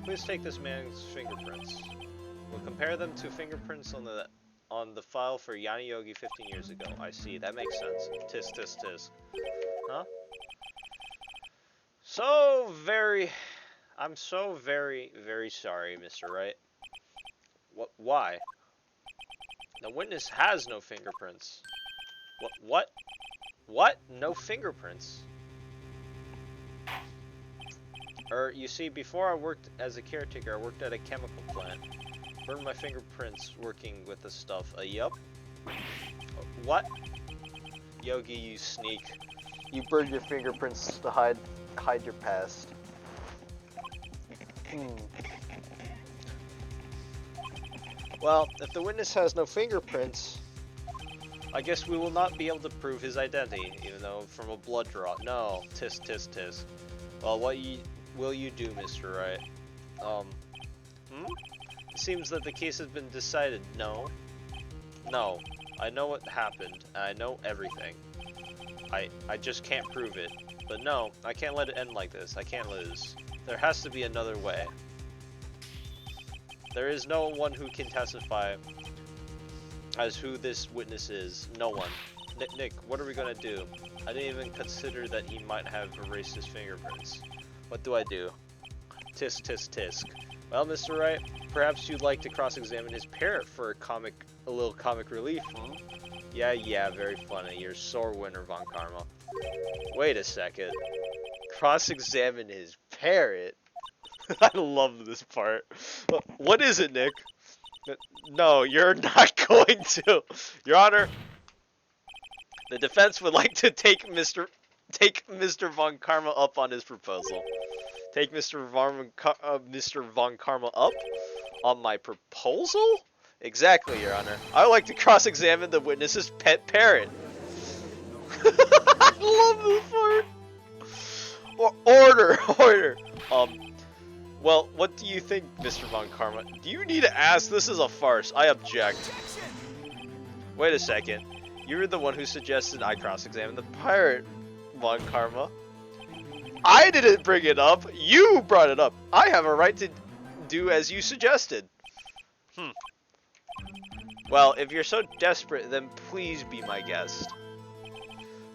please take this man's fingerprints. We'll compare them to fingerprints on the file for Yani Yogi 15 years ago. I see. That makes sense. Tisk, tisk, tisk. Huh? I'm so very, very sorry, Mr. Wright. Why? The witness has no fingerprints. What? No fingerprints? You see, before I worked as a caretaker, I worked at a chemical plant. Burned my fingerprints working with the stuff. Yup. What? Yogi, you sneak. You burned your fingerprints to hide your past. Well, if the witness has no fingerprints, I guess we will not be able to prove his identity, even though from a blood draw. No, tisk, tisk, tisk. Well, what will you do, Mr. Wright? It seems that the case has been decided. No. I know what happened, and I know everything. I just can't prove it. But no, I can't let it end like this. I can't lose. There has to be another way. There is no one who can testify as who this witness is. No one. Nick, what are we gonna do? I didn't even consider that he might have erased his fingerprints. What do I do? Tisk, tisk, tisk. Well, Mr. Wright, perhaps you'd like to cross-examine his parrot for a little comic relief, huh? Yeah, very funny. You're a sore winner, Von Karma. Wait a second. Cross-examine his parrot? I love this part. What is it, Nick? No, you're not going to. Your Honor, the defense would like to take Mr. Von Karma up on his proposal. Take Mr. Von Karma up on my proposal? Exactly, Your Honor. I would like to cross-examine the witness's pet parrot. I love this part. Order. Well, what do you think, Mr. Von Karma? Do you need to ask? This is a farce. I object. Wait a second. You were the one who suggested I cross-examine the pirate, Von Karma. I didn't bring it up. You brought it up. I have a right to do as you suggested. Well, if you're so desperate, then please be my guest.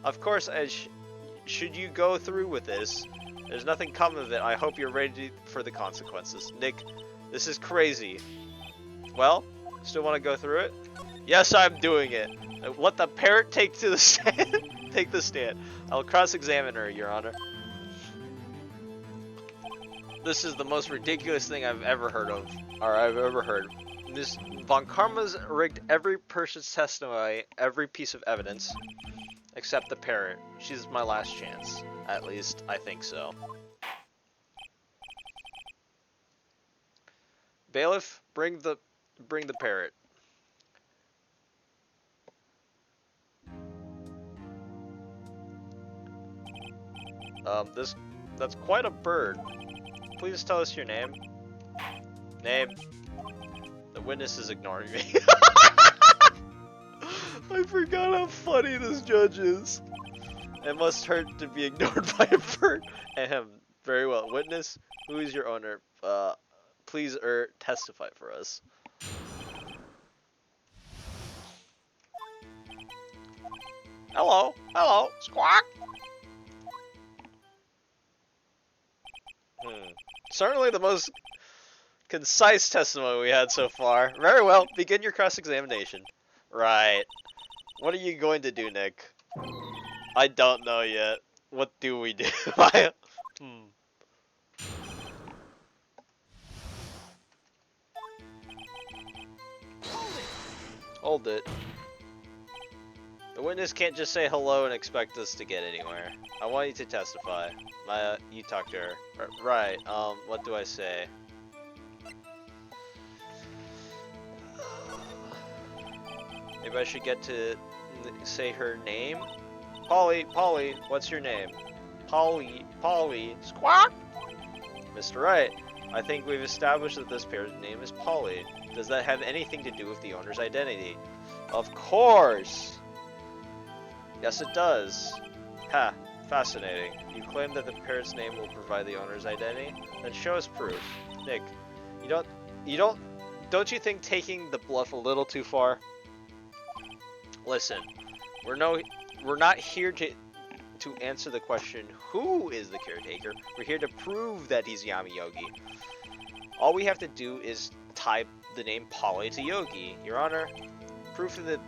Of course, should you go through with this, there's nothing come of it. I hope you're ready for the consequences. Nick, this is crazy. Well, still want to go through it? Yes, I'm doing it. Let the parrot take to the stand. Take the stand. I'll cross-examine her, Your Honor. This is the most ridiculous thing I've ever heard of, or I've ever heard. This Von Karma's rigged every person's testimony, every piece of evidence, except the parrot. She's my last chance. At least, I think so. Bailiff, bring the parrot. That's quite a bird. Please tell us your name. Name. The witness is ignoring me. I forgot how funny this judge is. It must hurt to be ignored by a bird. Ahem. Very well. Witness, who is your owner? Please, testify for us. Hello. Hello. Squawk. Certainly the most concise testimony we had so far. Very well. Begin your cross-examination. Right. What are you going to do, Nick? I don't know yet. What do we do? Hold it. The witness can't just say hello and expect us to get anywhere. I want you to testify. You talk to her. Right, what do I say? Maybe I should get to say her name? Polly, what's your name? Polly, squawk! Mr. Wright, I think we've established that this parrot's name is Polly. Does that have anything to do with the owner's identity? Of course! Yes, it does. Ha, fascinating. You claim that the parrot's name will provide the owner's identity? Then show us proof. Nick, don't you think taking the bluff a little too far? Listen, we're not here to answer the question, who is the caretaker? We're here to prove that he's Yami Yogi. All we have to do is type the name Polly to Yogi. Your Honor, proof of the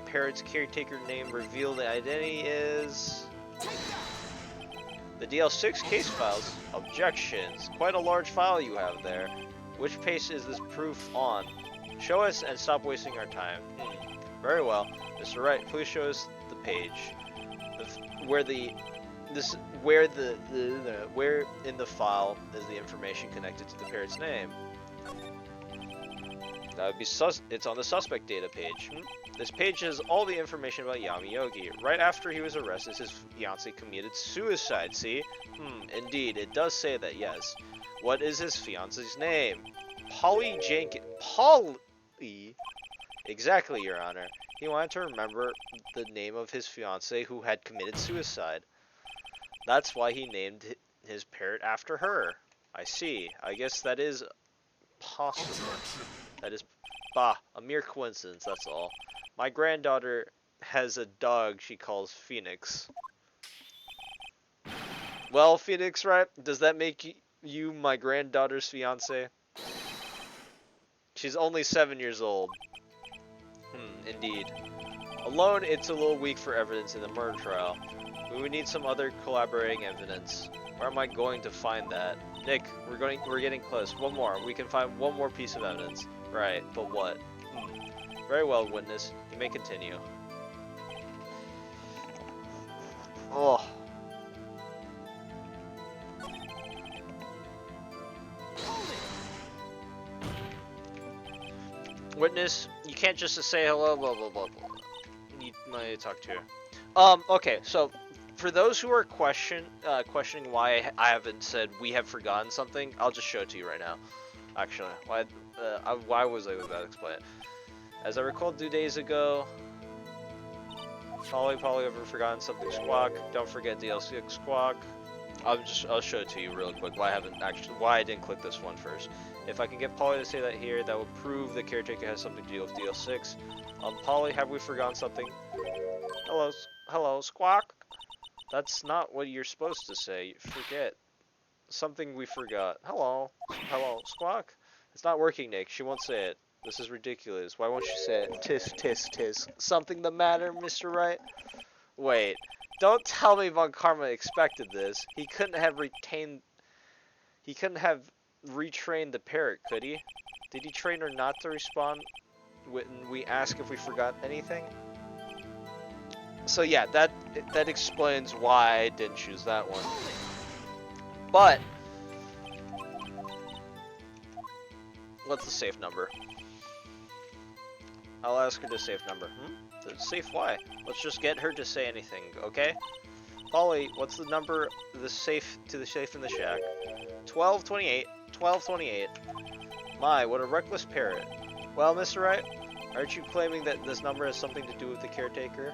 parrot's caretaker name reveal the identity is... The DL6 case files. Objections. Quite a large file you have there. Which page is this proof on? Show us and stop wasting our time. Very well. Mr. Wright, please show us the page. Where in the file is the information connected to the parrot's name? That would be it's on the suspect data page. This page has all the information about Yami Yogi. Right after he was arrested, his fiancée committed suicide, see? Indeed, it does say that, yes. What is his fiancée's name? Polly Jenkins. Polly? Exactly, Your Honor. He wanted to remember the name of his fiancée who had committed suicide. That's why he named his parrot after her. I see. I guess that is possible. That is, a mere coincidence, that's all. My granddaughter has a dog she calls Phoenix. Well, Phoenix, right? Does that make you my granddaughter's fiancé? She's only 7 years old. Indeed. Alone, it's a little weak for evidence in the murder trial. We would need some other collaborating evidence. Where am I going to find that? Nick, we're getting close. One more. We can find one more piece of evidence. Right, but what? Very well, witness. You may continue. Oh. Witness, you can't just say hello, blah blah blah blah. You might talk to her. Okay, so for those who are questioning why I haven't said we have forgotten something, I'll just show it to you right now. Actually, why was I about to explain it? As I recalled 2 days ago, Polly ever forgotten something Squawk. Don't forget DL6 Squawk. I'll show it to you real quick why I didn't click this one first. If I can get Polly to say that here, that would prove the caretaker has something to do with DL6. Polly, have we forgotten something? Hello, Squawk. That's not what you're supposed to say. Forget. Something we forgot. Hello, Squawk. It's not working, Nick. She won't say it. This is ridiculous. Why won't she say it? Tisk. Something the matter, Mr. Wright? Wait. Don't tell me Von Karma expected this. He couldn't have retrained the parrot, could he? Did he train her not to respond when we ask if we forgot anything? So yeah, that explains why I didn't choose that one. But what's the safe number? I'll ask her the safe number. The safe why? Let's just get her to say anything, okay? Polly, what's the number the safe in the shack? 1228. 1228. My, what a reckless parrot. Well, Mr. Wright, aren't you claiming that this number has something to do with the caretaker?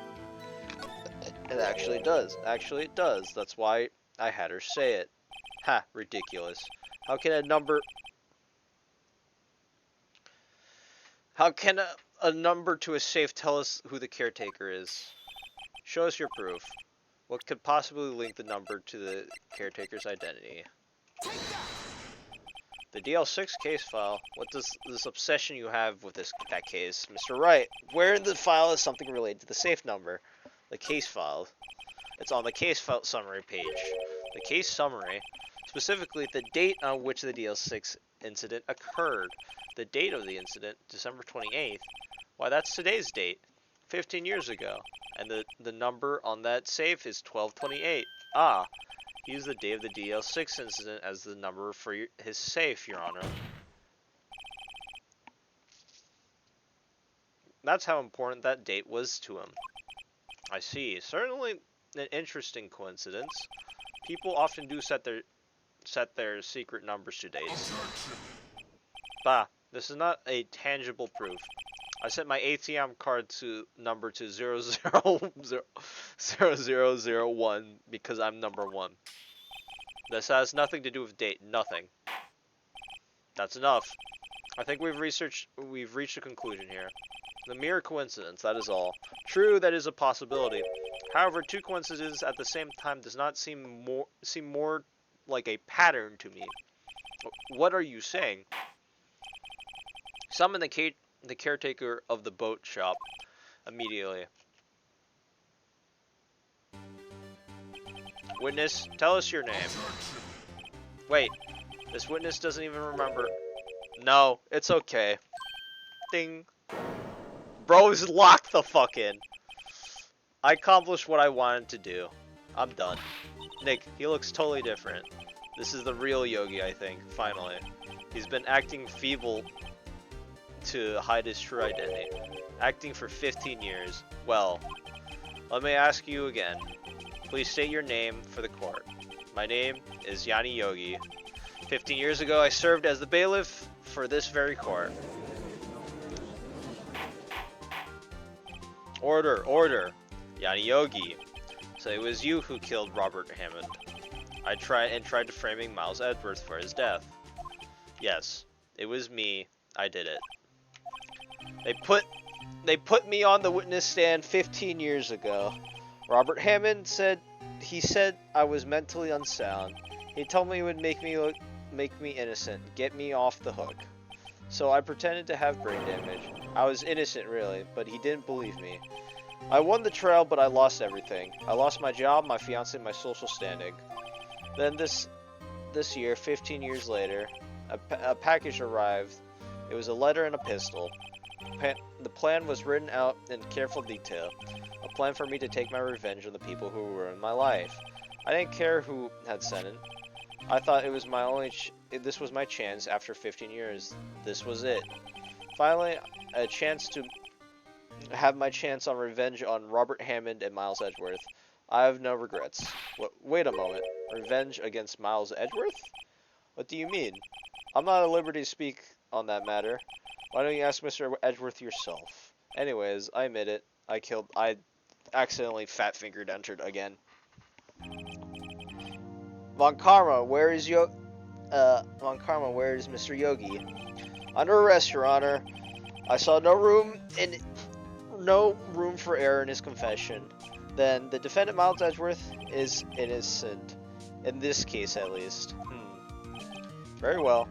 It actually does. Actually, it does. That's why I had her say it. Ha, ridiculous. How can a number to a safe tell us who the caretaker is? Show us your proof. What could possibly link the number to the caretaker's identity? The DL6 case file. What does this obsession you have with that case? Mr. Wright, where in the file is something related to the safe number? The case file. It's on the case file summary page. The case summary, specifically the date on which the DL6 incident occurred. The date of the incident, December 28th. Why, that's today's date, 15 years ago. And the number on that safe is 1228. Ah, he used the date of the DL6 incident as the number for his safe, Your Honor. That's how important that date was to him. I see. Certainly an interesting coincidence. People often do set their secret numbers to dates. Bah, this is not a tangible proof. I set my ATM card number to 0001 because I'm number 1. This has nothing to do with date. Nothing. That's enough. I think we've reached a conclusion here. The mere coincidence, that is all. True, that is a possibility. However, two coincidences at the same time does not seem more like a pattern to me. What are you saying? Summon the caretaker of the boat shop immediately. Witness, tell us your name. Wait, this witness doesn't even remember. No, it's okay. Ding. Bro's locked the fuck in. I accomplished what I wanted to do. I'm done. Nick, he looks totally different. This is the real Yogi, I think, finally. He's been acting feeble to hide his true identity. Acting for 15 years. Well, let me ask you again. Please state your name for the court. My name is Yanni Yogi. 15 years ago, I served as the bailiff for this very court. Order, order. Yanni Yogi. So it was you who killed Robert Hammond. I tried to framing Miles Edgeworth for his death. Yes, it was me. I did it. They put me on the witness stand 15 years ago. Robert Hammond said I was mentally unsound. He told me he would make me innocent, get me off the hook. So I pretended to have brain damage. I was innocent really, but he didn't believe me. I won the trial, but I lost everything. I lost my job, my fiance, my social standing. Then this year, 15 years later, a package arrived. It was a letter and a pistol. The plan was written out in careful detail. A plan for me to take my revenge on the people who ruined my life. I didn't care who had sent it. I thought it was this was my chance after 15 years. This was it. Finally, a chance to have my chance on revenge on Robert Hammond and Miles Edgeworth. I have no regrets. Wait a moment. Revenge against Miles Edgeworth? What do you mean? I'm not at liberty to speak on that matter. Why don't you ask Mr. Edgeworth yourself? Anyways, I admit it. I accidentally fat-fingered entered again. Von Karma, where is Mr. Yogi? Under arrest, Your Honor. I saw no room for error in his confession. Then the defendant, Miles Edgeworth, is innocent. In this case, at least. Very well.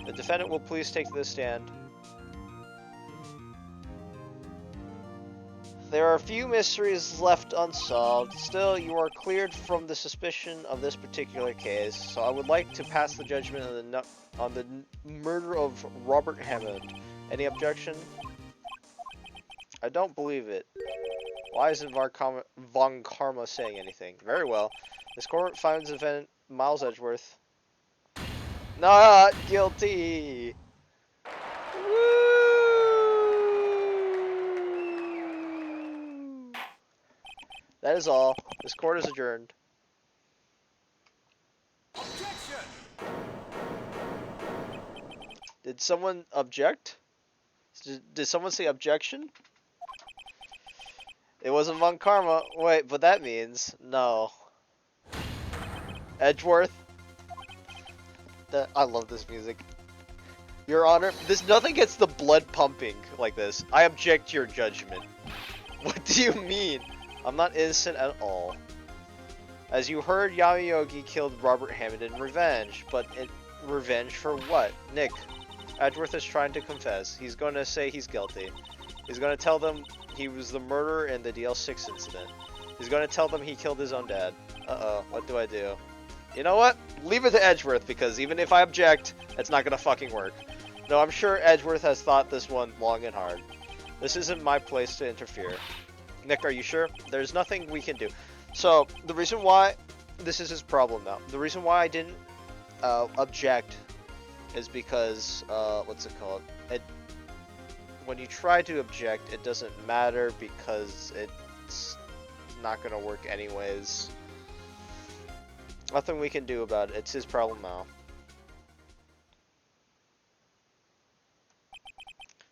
The defendant will please take the stand. There are a few mysteries left unsolved. Still, you are cleared from the suspicion of this particular case, so I would like to pass the judgment on the murder of Robert Hammond. Any objection? I don't believe it. Why isn't Von Karma saying anything? Very well. This court finds the defendant, Miles Edgeworth, not guilty. That is all. This court is adjourned. Objection! Did someone object? Did someone say objection? It wasn't Von Karma. Wait, but that means no. Edgeworth. I love this music. Your Honor, nothing gets the blood pumping like this. I object to your judgment. What do you mean? I'm not innocent at all. As you heard, Yamayogi killed Robert Hammond in revenge. But revenge for what? Nick, Edgeworth is trying to confess. He's going to say he's guilty. He's going to tell them he was the murderer in the DL6 incident. He's going to tell them he killed his own dad. Uh-oh, what do I do? You know what? Leave it to Edgeworth, because even if I object, it's not going to fucking work. No, I'm sure Edgeworth has thought this one long and hard. This isn't my place to interfere. Nick, are you sure? There's nothing we can do. So, the reason why... This is his problem now. The reason why I didn't object is because... what's it called? When you try to object, it doesn't matter because it's not going to work anyways. Nothing we can do about it. It's his problem now.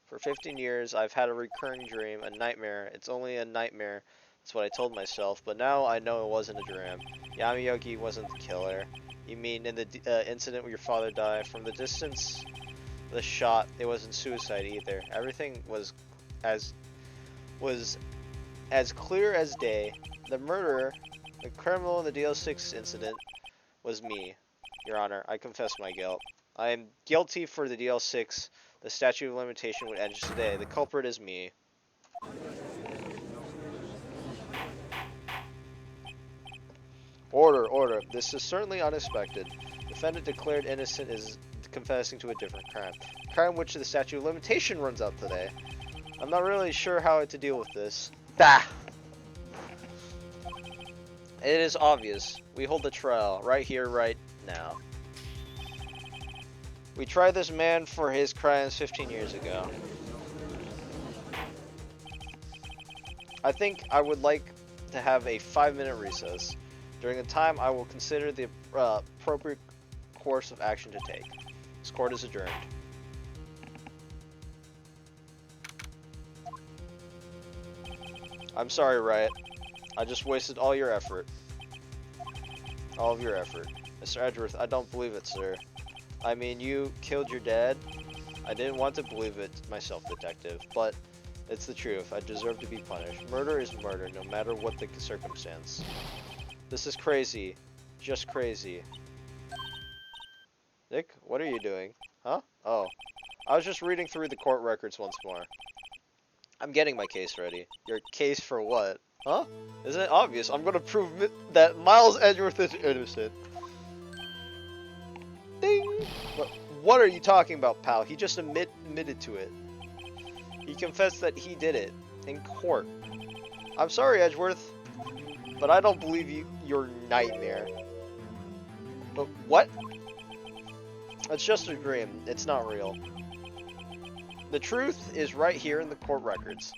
For 15 years, I've had a recurring dream, a nightmare. It's only a nightmare. That's what I told myself. But now I know it wasn't a dream. Yamayogi wasn't the killer. You mean in the incident where your father died? From the distance, the shot, it wasn't suicide either. Everything was as clear as day. The murderer, the criminal in the DL6 incident, was me. Your Honor, I confess my guilt. I am guilty for the DL6. The statute of limitation would end today. The culprit is me. Order, order. This is certainly unexpected. Defendant declared innocent is confessing to a different crime. Crime which the statute of limitation runs out today. I'm not really sure how to deal with this. Bah! It is obvious. We hold the trial right here, right now. We tried this man for his crimes 15 years ago. I think I would like to have a 5-minute recess. During the time, I will consider the appropriate course of action to take. This court is adjourned. I'm sorry, Wright. I just wasted all your effort. All of your effort. Mr. Edgeworth, I don't believe it, sir. I mean, you killed your dad? I didn't want to believe it myself, detective, but it's the truth. I deserve to be punished. Murder is murder, no matter what the circumstance. This is crazy. Just crazy. Nick, what are you doing? Huh? Oh. I was just reading through the court records once more. I'm getting my case ready. Your case for what? Huh? Isn't it obvious? I'm gonna prove that Miles Edgeworth is innocent. Ding! What are you talking about, pal? He just admitted to it. He confessed that he did it. In court. I'm sorry, Edgeworth. But I don't believe your nightmare. But what? It's just a dream. It's not real. The truth is right here in the court records.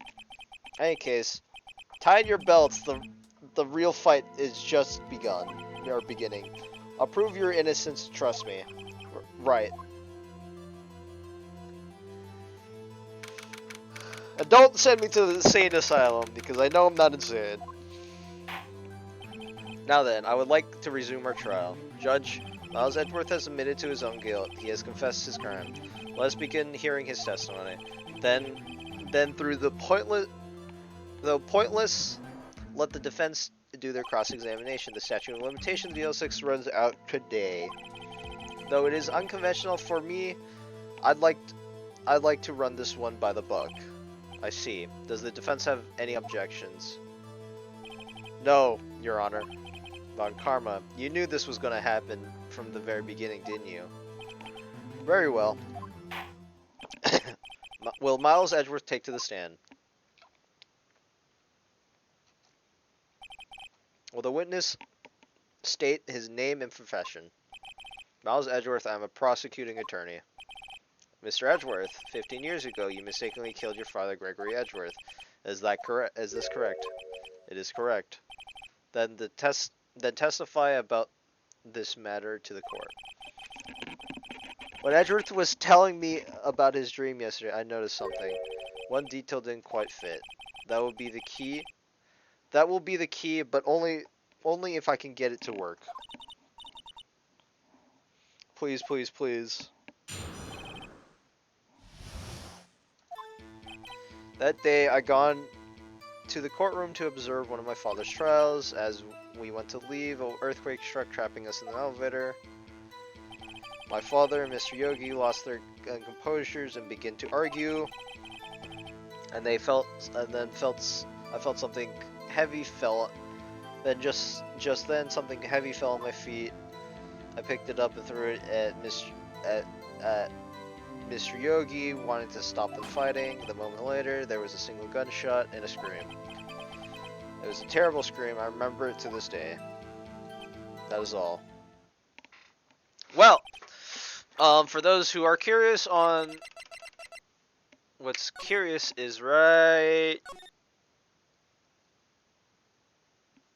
In any case, tie your belts. The real fight is just begun. Or beginning. I'll prove your innocence, trust me. Right. And don't send me to the insane asylum, because I know I'm not insane. Now then, I would like to resume our trial. Judge, Miles Edgeworth has admitted to his own guilt. He has confessed his crime. Let us begin hearing his testimony. Then through though pointless, let the defense do their cross-examination. The statute of limitations of VL6 runs out today. Though it is unconventional for me, I'd like to run this one by the book. I see. Does the defense have any objections? No, Your Honor. Von Karma, you knew this was going to happen from the very beginning, didn't you? Very well. Will Miles Edgeworth take to the stand? Will the witness state his name and profession? Miles Edgeworth, I'm a prosecuting attorney. Mr. Edgeworth, 15 years ago, you mistakenly killed your father, Gregory Edgeworth. Is that correct? Is this correct? It is correct. Then testify about this matter to the court. When Edgeworth was telling me about his dream yesterday, I noticed something. One detail didn't quite fit. That will be the key. That will be the key, but only if I can get it to work. Please, please, please. That day, I gone to the courtroom to observe one of my father's trials. As we went to leave, an earthquake struck, trapping us in the elevator. My father and Mr. Yogi lost their composures and began to argue. And I felt something heavy fell. Then just then, something heavy fell on my feet. I picked it up and threw it at Mr. Yogi, wanting to stop them fighting. The moment later, there was a single gunshot and a scream. It was a terrible scream. I remember it to this day. That is all. Well, for those who are curious on what's curious is right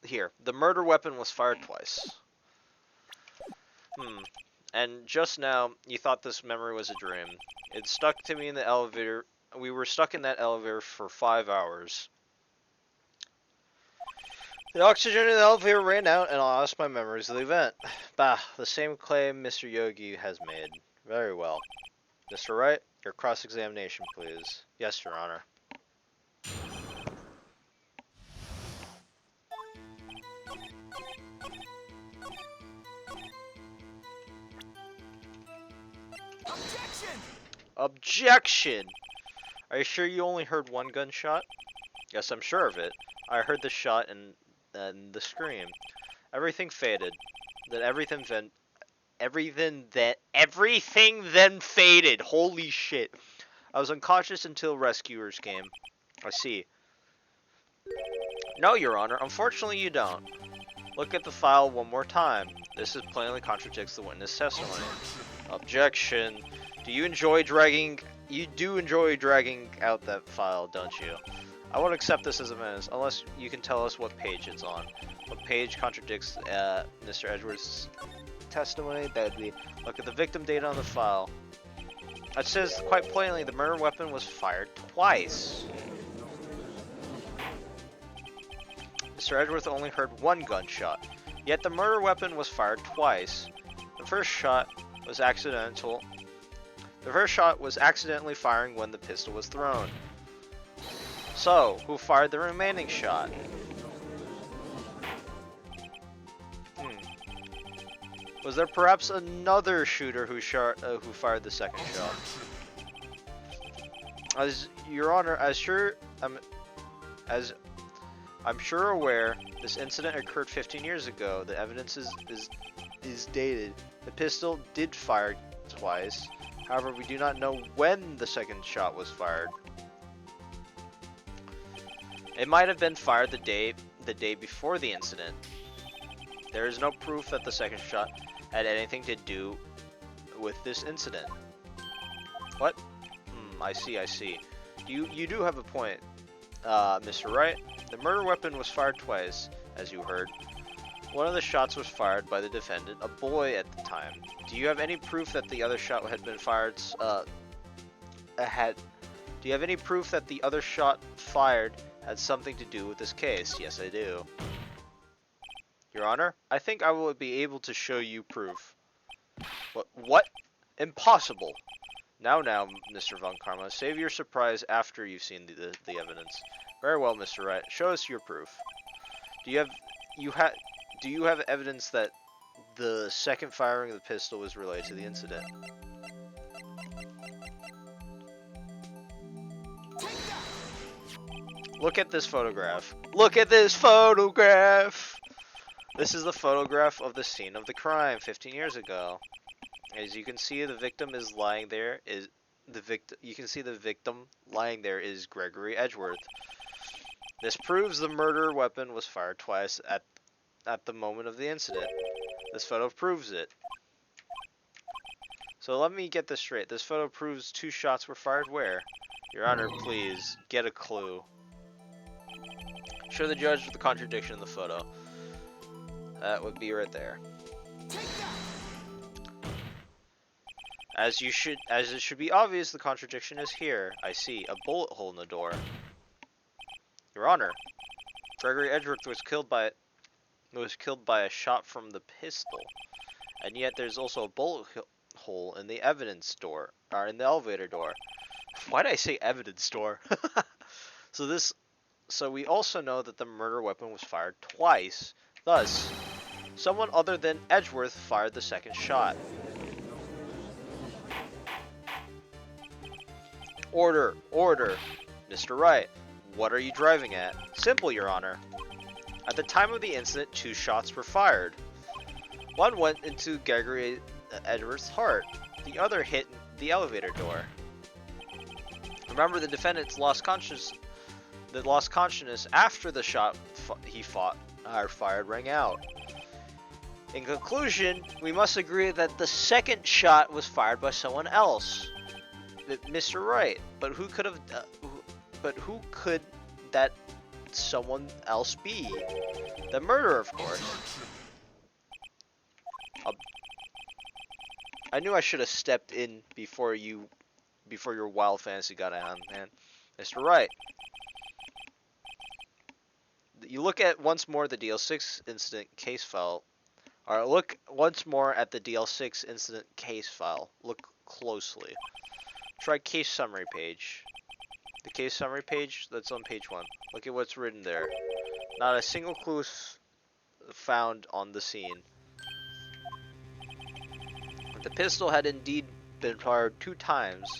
here. The murder weapon was fired twice. And just now, you thought this memory was a dream. It stuck to me in the elevator. We were stuck in that elevator for 5 hours. The oxygen in the elevator ran out, and I lost my memories of the event. Bah, the same claim Mr. Yogi has made. Very well. Mr. Wright, your cross-examination, please. Yes, Your Honor. Objection! Objection! Are you sure you only heard one gunshot? Yes, I'm sure of it. I heard the shot and the scream. Everything faded. Then everything then faded. Holy shit. I was unconscious until rescuers came. I see. No, Your Honor. Unfortunately, you don't. Look at the file one more time. This plainly contradicts the witness testimony. Objection. Do you enjoy dragging... You do enjoy dragging out that file, don't you? I won't accept this as a menace, unless you can tell us what page it's on. What page contradicts Mr. Edgeworth's testimony? That would be, look at the victim data on the file. It says quite plainly the murder weapon was fired twice. Mr. Edgeworth only heard one gunshot, yet the murder weapon was fired twice. The first shot was accidental. The first shot was accidentally firing when the pistol was thrown. So, who fired the remaining shot? Was there perhaps another shooter who fired the second shot? As Your Honor, I'm sure aware, this incident occurred 15 years ago. The evidence is dated. The pistol did fire twice. However, we do not know when the second shot was fired. It might have been fired the day before the incident. There is no proof that the second shot had anything to do with this incident. What? I see. You do have a point, Mr. Wright. The murder weapon was fired twice, as you heard. One of the shots was fired by the defendant, a boy at the time. Do you have any proof that the other shot had been fired? Do Do you have any proof that the other shot fired had something to do with this case? Yes, I do. Your Honor, I think I will be able to show you proof. What? Impossible. Now, Mr. Von Karma, save your surprise after you've seen the evidence. Very well, Mr. Wright. Show us your proof. Do you have evidence that the second firing of the pistol was related to the incident? Look at this photograph. Look at this photograph! This is the photograph of the scene of the crime 15 years ago. As you can see, the victim is lying there. You can see the victim lying there is Gregory Edgeworth. This proves the murder weapon was fired twice at the moment of the incident. This photo proves it. So let me get this straight. This photo proves 2 shots were fired where? Your Honor, please get a clue. Show the judge the contradiction in the photo. That would be right there. As it should be obvious, the contradiction is here. I see a bullet hole in the door. Your Honor, Gregory Edgeworth was killed by a shot from the pistol, and yet there's also a bullet hole in the evidence door, or in the elevator door. Why did I say evidence door? So we also know that the murder weapon was fired twice. Thus, someone other than Edgeworth fired the second shot. Order! Mr. Wright, what are you driving at? Simple, Your Honor. At the time of the incident, 2 shots were fired. One went into Gregory Edgeworth's heart. The other hit the elevator door. Remember, the defendant's lost consciousness after the shot fired rang out. In conclusion, we must agree that the second shot was fired by someone else. Mr. Wright, but who could that someone else be? The murderer, of course. I knew I should have stepped in before your wild fantasy got on, man. Mr. Wright, you look at once more the DL6 incident case file. Alright, look once more at the DL6 incident case file. Look closely. Try case summary page. The case summary page, that's on page 1. Look at what's written there. Not a single clue is found on the scene. If the pistol had indeed been fired 2 times,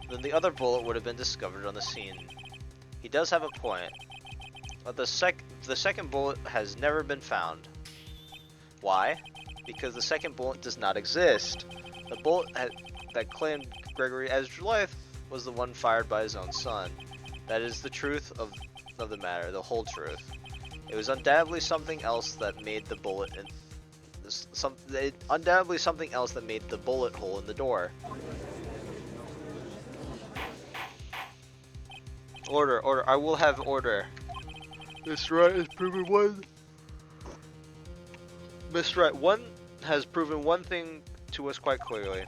then the other bullet would have been discovered on the scene. He does have a point, but the second bullet has never been found. Why? Because the second bullet does not exist. The bullet that claimed Gregory Edgeworth's life was the one fired by his own son. That is the truth of the matter, the whole truth. It was undoubtedly something else that made the bullet hole in the door. Order, I will have order. Mr. Wright has proven one thing to us quite clearly.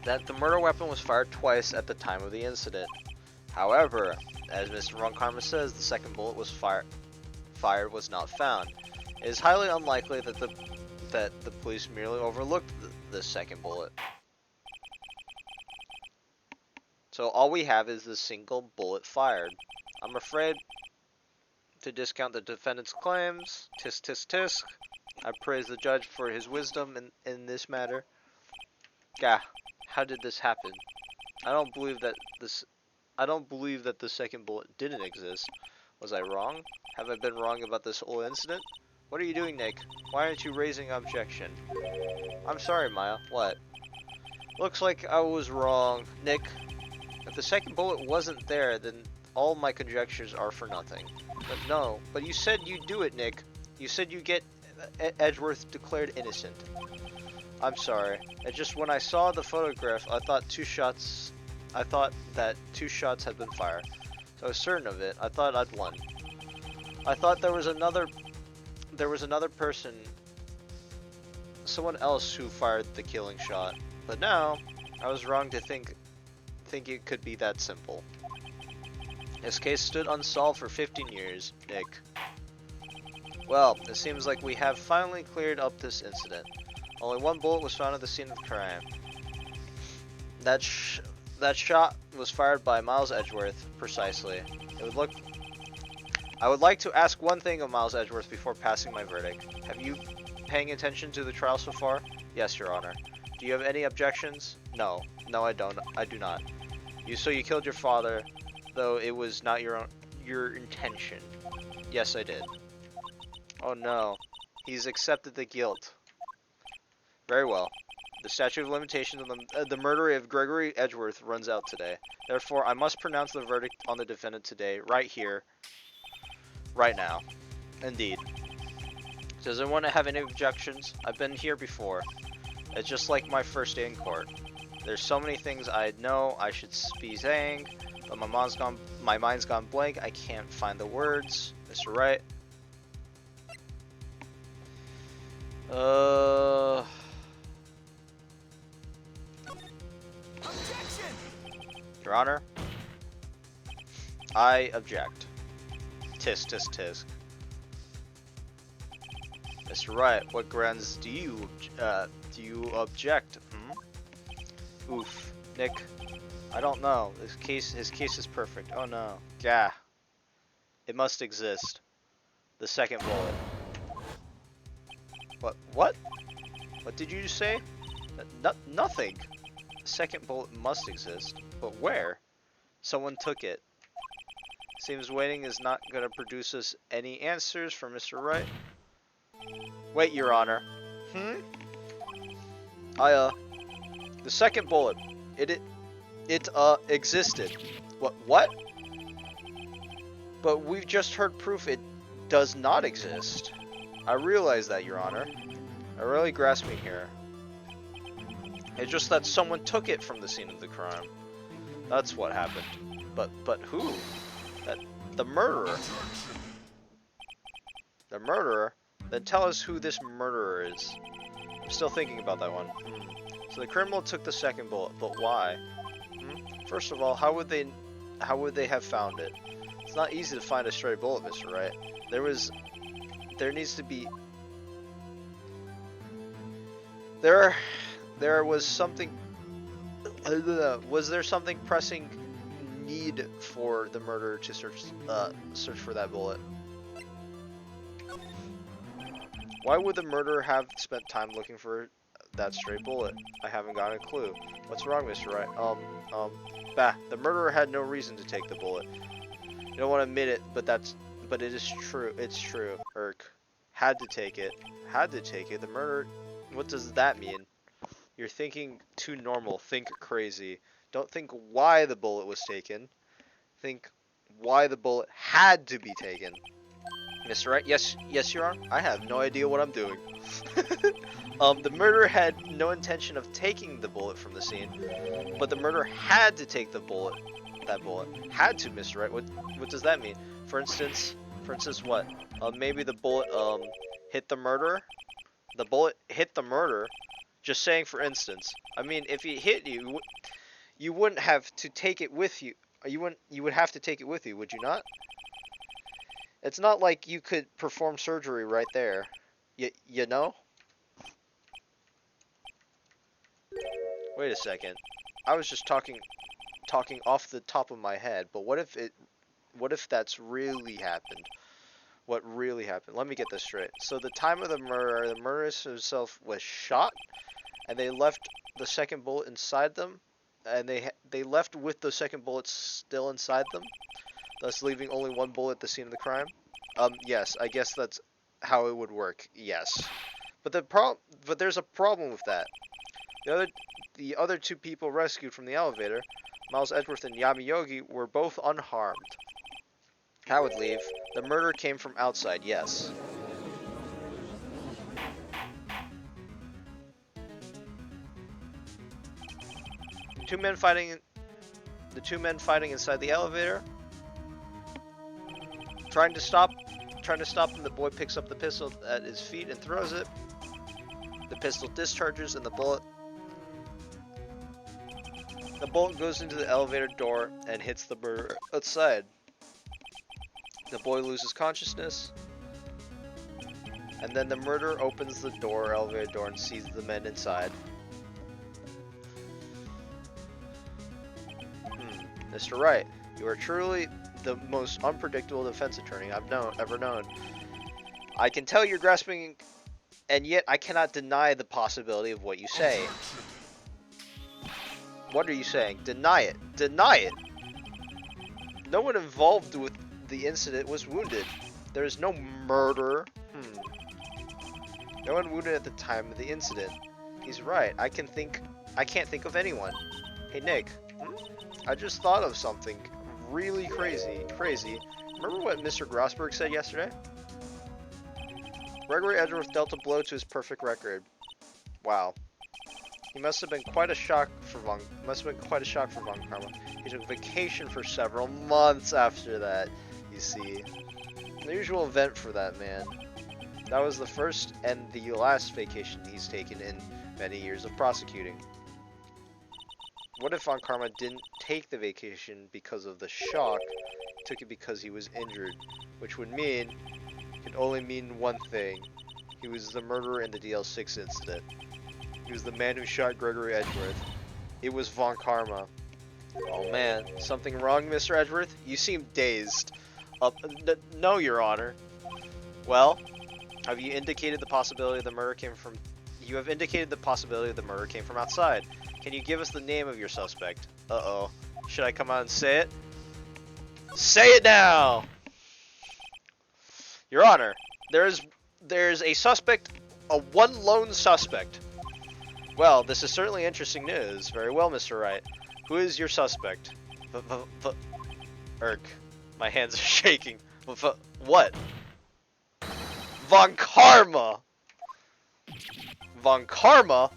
That the murder weapon was fired twice at the time of the incident. However, as Mr. Von Karma says, the second bullet was fired was not found. It is highly unlikely that the police merely overlooked the second bullet. So all we have is the single bullet fired. I'm afraid to discount the defendant's claims. Tisk tisk tisk. I praise the judge for his wisdom in this matter. Gah, how did this happen? I don't believe that the second bullet didn't exist. Was I wrong? Have I been wrong about this whole incident? What are you doing, Nick? Why aren't you raising objection? I'm sorry, Maya. What? Looks like I was wrong, Nick. If the second bullet wasn't there, then all my conjectures are for nothing. But you said you'd do it, Nick. You said you'd get Edgeworth declared innocent. I'm sorry. It's just when I saw the photograph, I thought that 2 shots had been fired. So I was certain of it. I thought I'd won. I thought there was another person, someone else who fired the killing shot. But now, I was wrong to think think it could be that simple. His case stood unsolved for 15 years, Nick. Well, it seems like we have finally cleared up this incident. Only one bullet was found at the scene of the crime. That shot was fired by Miles Edgeworth, precisely. I would like to ask one thing of Miles Edgeworth before passing my verdict. Have you paying attention to the trial so far? Yes, Your Honor. Do you have any objections? No. No, I don't. I do not. So you killed your father, though it was not your intention. Yes, I did. Oh no. He's accepted the guilt. Very well. The statute of limitations on the murder of Gregory Edgeworth runs out today. Therefore, I must pronounce the verdict on the defendant today, right here, right now. Indeed. Does anyone have any objections? I've been here before. It's just like my first day in court. There's so many things I know I should be saying, but my mind's gone blank. I can't find the words. Mr. Wright. Objection! Your Honor, I object. Tisk, tisk, tisk. Mr. Wright, what grounds do you object? Oof, Nick, I don't know. His case is perfect. Oh no, gah. It must exist. The second bullet. What? What did you say? Nothing. The second bullet must exist, but where? Someone took it. Seems waiting is not gonna produce us any answers from Mr. Wright. Wait, Your Honor. The second bullet. It existed. What? But we've just heard proof it does not exist. I realize that, Your Honor. I'm really grasping here. It's just that someone took it from the scene of the crime. That's what happened. But who? The murderer. The murderer? Then tell us who this murderer is. I'm still thinking about that one. So the criminal took the second bullet, but why? First of all, how would they have found it? It's not easy to find a stray bullet, Mr. Wright. There needs to be. There was something. Was there something pressing need for the murderer to search for that bullet? Why would the murderer have spent time looking for that stray bullet? I haven't got a clue. What's wrong, Mr. Wright? The murderer had no reason to take the bullet. You don't want to admit it, but it is true. It's true. Had to take it. Had to take it. The murderer. What does that mean? You're thinking too normal. Think crazy. Don't think why the bullet was taken. Think why the bullet had to be taken. Mr. Wright, yes, Your Honor. I have no idea what I'm doing. The murderer had no intention of taking the bullet from the scene, but the murderer had to take the bullet. That bullet had to, Mr. Wright. What does that mean? For instance, what? Maybe the bullet hit the murderer. The bullet hit the murderer. Just saying, for instance. I mean, if it hit you, you wouldn't have to take it with you. You would have to take it with you, would you not? It's not like you could perform surgery right there. You know? Wait a second. I was just talking off the top of my head, but what if that's really happened? What really happened? Let me get this straight. So the time of the murderer himself was shot, and they left the second bullet inside them, and they left with the second bullet still inside them, thus leaving only one bullet at the scene of the crime. Yes, I guess that's how it would work. Yes, but there's a problem with that. The other two people rescued from the elevator, Miles Edgeworth and Yamayogi, were both unharmed. I would leave. The murder came from outside. Yes. The two men fighting inside the elevator, trying to stop him. The boy picks up the pistol at his feet and throws it. The pistol discharges and the bullet The bullet goes into the elevator door and hits the murderer outside. The boy loses consciousness, and then the murderer opens the elevator door, and sees the men inside. Mr. Wright, you are truly the most unpredictable defense attorney I've ever known. I can tell you're grasping, and yet I cannot deny the possibility of what you say. What are you saying? Deny it. Deny it! No one involved with the incident was wounded. There is no murder. No one wounded at the time of the incident. He's right. I can't think of anyone. Hey Nick, I just thought of something really crazy. Remember what Mr. Grossberg said yesterday? Gregory Edgeworth dealt a blow to his perfect record. Wow. He must have been quite a shock for Von Karma. He took vacation for several months after that, you see. An unusual event for that man. That was the first and the last vacation he's taken in many years of prosecuting. What if Von Karma didn't take the vacation because of the shock, took it because he was injured, which would mean, could only mean one thing. He was the murderer in the DL6 incident. He was the man who shot Gregory Edgeworth. It was Von Karma. Oh man, something wrong, Mr. Edgeworth? You seem dazed. No, Your Honor. Well, have you indicated the possibility the murder came from... You have indicated the possibility the murder came from outside. Can you give us the name of your suspect? Uh-oh. Should I come out and say it? Say it now! Your Honor, there's a suspect, one lone suspect. Well, this is certainly interesting news. Very well, Mr. Wright. Who is your suspect? My hands are shaking. What? Von Karma! Von Karma?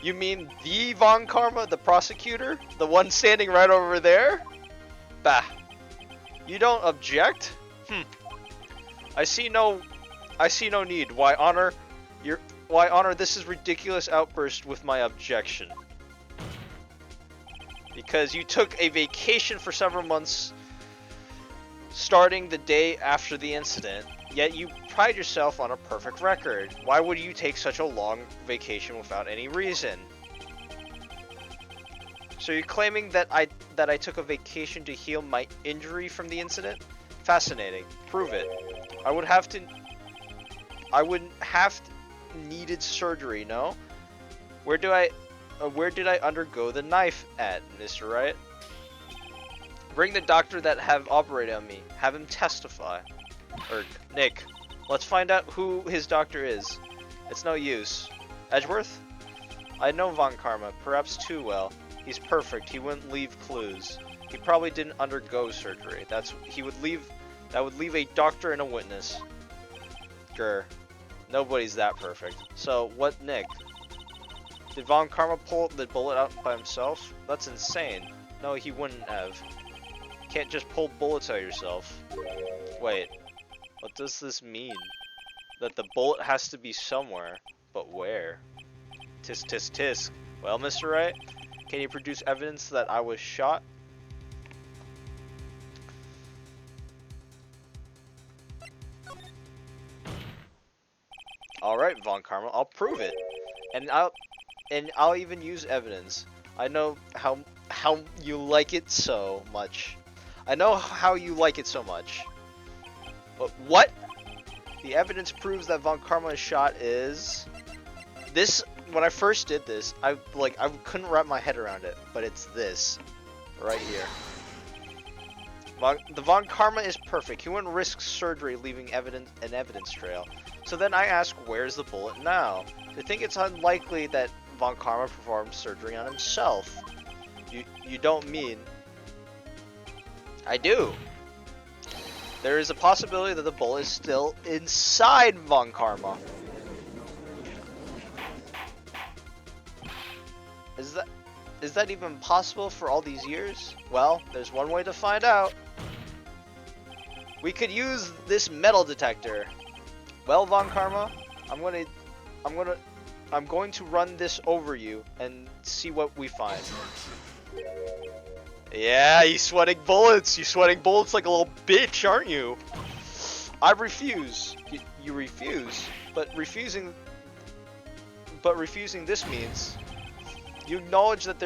You mean the Von Karma, the prosecutor? The one standing right over there? Bah. You don't object? I see no need. Why honor this is ridiculous outburst with my objection. Because you took a vacation for several months starting the day after the incident, yet you pride yourself on a perfect record. Why would you take such a long vacation without any reason? So you're claiming that I took a vacation to heal my injury from the incident? Fascinating. Prove it. I wouldn't have needed surgery, no? Where did I undergo the knife at, Mr. Wright? Bring the doctor that have operated on me. Have him testify. Nick, let's find out who his doctor is. It's no use. Edgeworth? I know Von Karma, perhaps too well. He's perfect. He wouldn't leave clues. He probably didn't undergo surgery. That would leave a doctor and a witness. Grr. Nobody's that perfect. So, what, Nick? Did Von Karma pull the bullet out by himself? That's insane. No, he wouldn't have. You can't just pull bullets out yourself. Wait. What does this mean? That the bullet has to be somewhere. But where? Tisk tisk tisk. Well, Mr. Wright, can you produce evidence that I was shot? Alright, Von Karma, I'll prove it. And I'll even use evidence. I know how you like it so much. I know how you like it so much. But what? The evidence proves that Von Karma's shot is this. When I first did this, I couldn't wrap my head around it, but it's this right here. The Von Karma is perfect. He wouldn't risk surgery leaving an evidence trail. So then I ask, where's the bullet now? I think it's unlikely that Von Karma performed surgery on himself. You don't mean? I do. There is a possibility that the bullet is still inside Von Karma. Is that even possible for all these years? Well, there's one way to find out. We could use this metal detector. Well, Von Karma, I'm gonna I'm going to run this over you and see what we find. Yeah, you sweating bullets. You sweating bullets like a little bitch, aren't you? I refuse. You refuse, but refusing this means you acknowledge that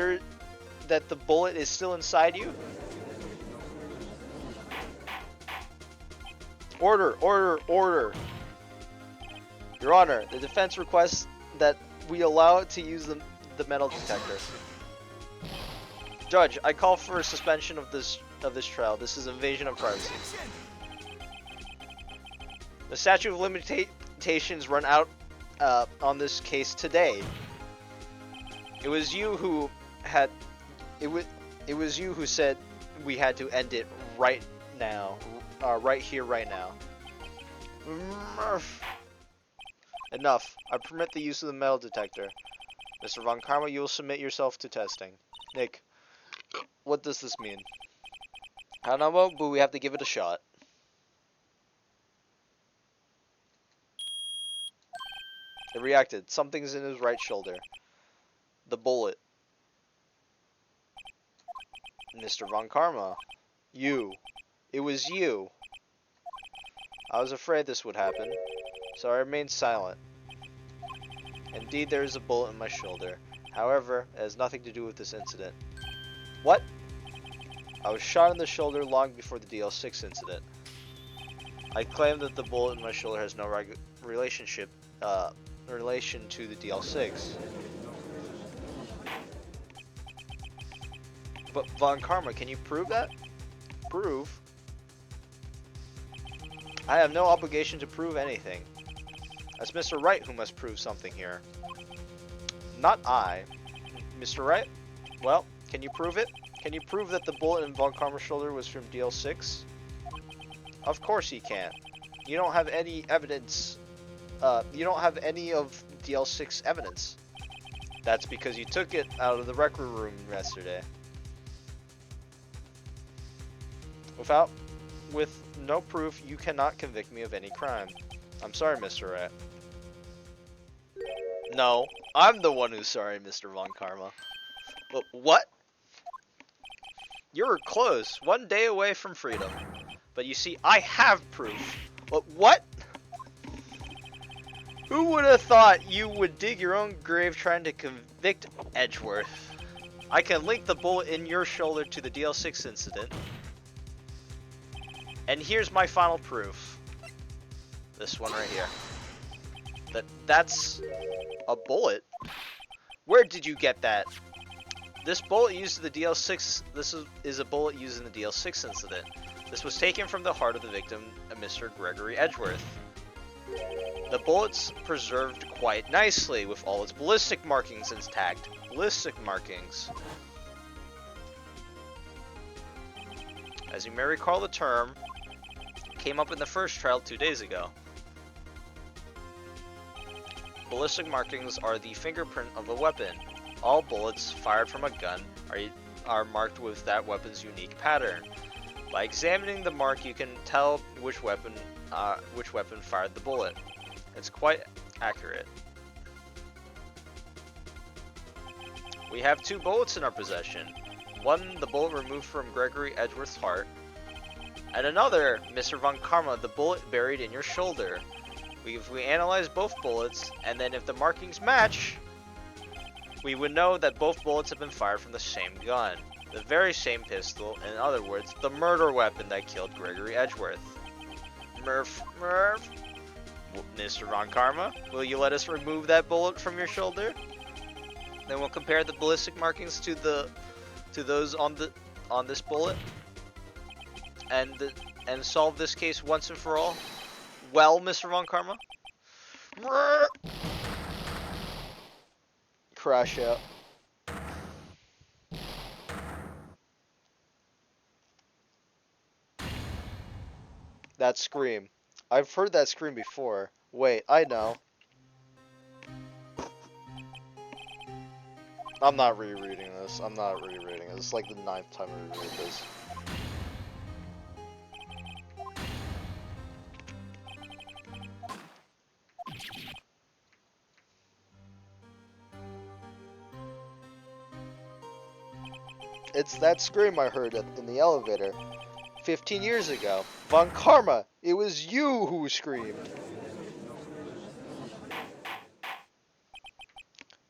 the bullet is still inside you. Order, order, order. Your Honor, the defense requests that we allow it to use the metal detector. Judge, I call for a suspension of this trial. This is invasion of privacy. Objection! The statute of limitations run out on this case today. It was you who had it was you who said we had to end it right now, right here, right now. Enough. I permit the use of the metal detector. Mr. Von Karma, you will submit yourself to testing. Nick, what does this mean? I don't know, but we have to give it a shot. It reacted. Something's in his right shoulder. The bullet. Mr. Von Karma. You. It was you. I was afraid this would happen, so I remained silent. Indeed, there is a bullet in my shoulder. However, it has nothing to do with this incident. What? I was shot in the shoulder long before the DL6 incident. I claim that the bullet in my shoulder has no relation to the DL6. But Von Karma, can you prove that? Prove? I have no obligation to prove anything. That's Mr. Wright who must prove something here. Not I. Mr. Wright? Well, can you prove it? Can you prove that the bullet in Von Karma's shoulder was from DL6? Of course he can't. You don't have any evidence. You don't have any of DL6 evidence. That's because you took it out of the rec room yesterday. With no proof, you cannot convict me of any crime. I'm sorry, Mr. Wright. No, I'm the one who's sorry, Mr. Von Karma. But what? You were close, 1 day away from freedom. But you see, I have proof. But what? Who would have thought you would dig your own grave trying to convict Edgeworth? I can link the bullet in your shoulder to the DL6 incident. And here's my final proof. This one right here. That's a bullet? Where did you get that? This bullet used in the DL6, this is a bullet used in the DL6 incident. This was taken from the heart of the victim, Mr. Gregory Edgeworth. The bullet's preserved quite nicely with all its ballistic markings intact. Ballistic markings. As you may recall, the term came up in the first trial 2 days ago. Ballistic markings are the fingerprint of a weapon. All bullets fired from a gun are marked with that weapon's unique pattern. By examining the mark, you can tell which weapon fired the bullet. It's quite accurate. We have 2 bullets in our possession. One, the bullet removed from Gregory Edgeworth's heart, and another, Mr. Von Karma, the bullet buried in your shoulder. If we analyze both bullets, and then if the markings match, we would know that both bullets have been fired from the same gun. The very same pistol, in other words, the murder weapon that killed Gregory Edgeworth. Murph. Mr. Von Karma, will you let us remove that bullet from your shoulder? Then we'll compare the ballistic markings to those on this bullet, and solve this case once and for all. Well, Mr. Von Karma? Crash out. That scream. I've heard that scream before. Wait, I know. I'm not rereading this. I'm not rereading it. It's like the 9th time I reread this. It's that scream I heard in the elevator 15 years ago. Von Karma, it was you who screamed.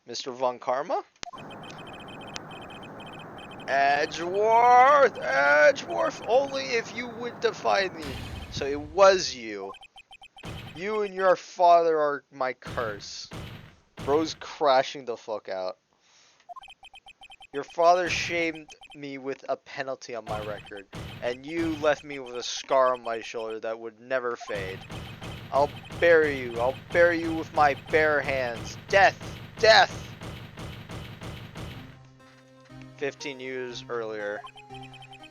Mr. Von Karma? Edgeworth! Edgeworth! Only if you would defy me. So it was you. You and your father are my curse. Bro's crashing the fuck out. Your father shamed me with a penalty on my record, and you left me with a scar on my shoulder that would never fade. I'll bury you. I'll bury you with my bare hands. Death! Death! 15 years earlier.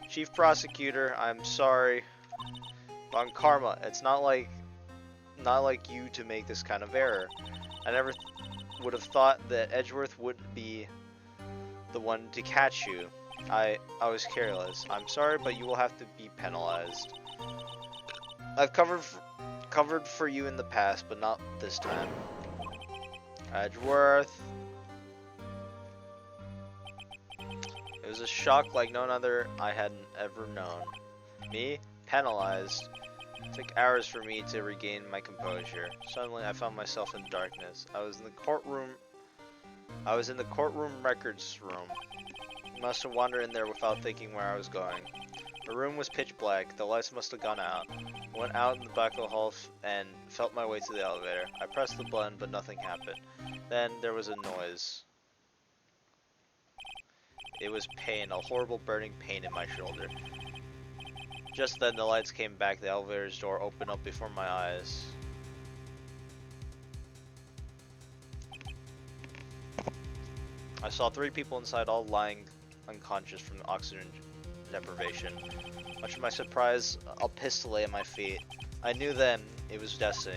Chief Prosecutor, I'm sorry. On karma, it's not like you to make this kind of error. I never would have thought that Edgeworth would be the one to catch you. I was careless. I'm sorry, but you will have to be penalized. I've covered for you in the past, but not this time. Edgeworth. It was a shock like none other I had ever known. Me? Penalized. It took hours for me to regain my composure. Suddenly, I found myself in darkness. I was in the courtroom records room. I must have wandered in there without thinking where I was going. The room was pitch black. The lights must have gone out. I went out in the back of the hall and felt my way to the elevator. I pressed the button, but nothing happened. Then there was a noise. It was pain, a horrible burning pain in my shoulder. Just then the lights came back, the elevator's door opened up before my eyes. I saw 3 people inside, all lying unconscious from oxygen deprivation. Much to my surprise, a pistol lay at my feet. I knew then it was destiny.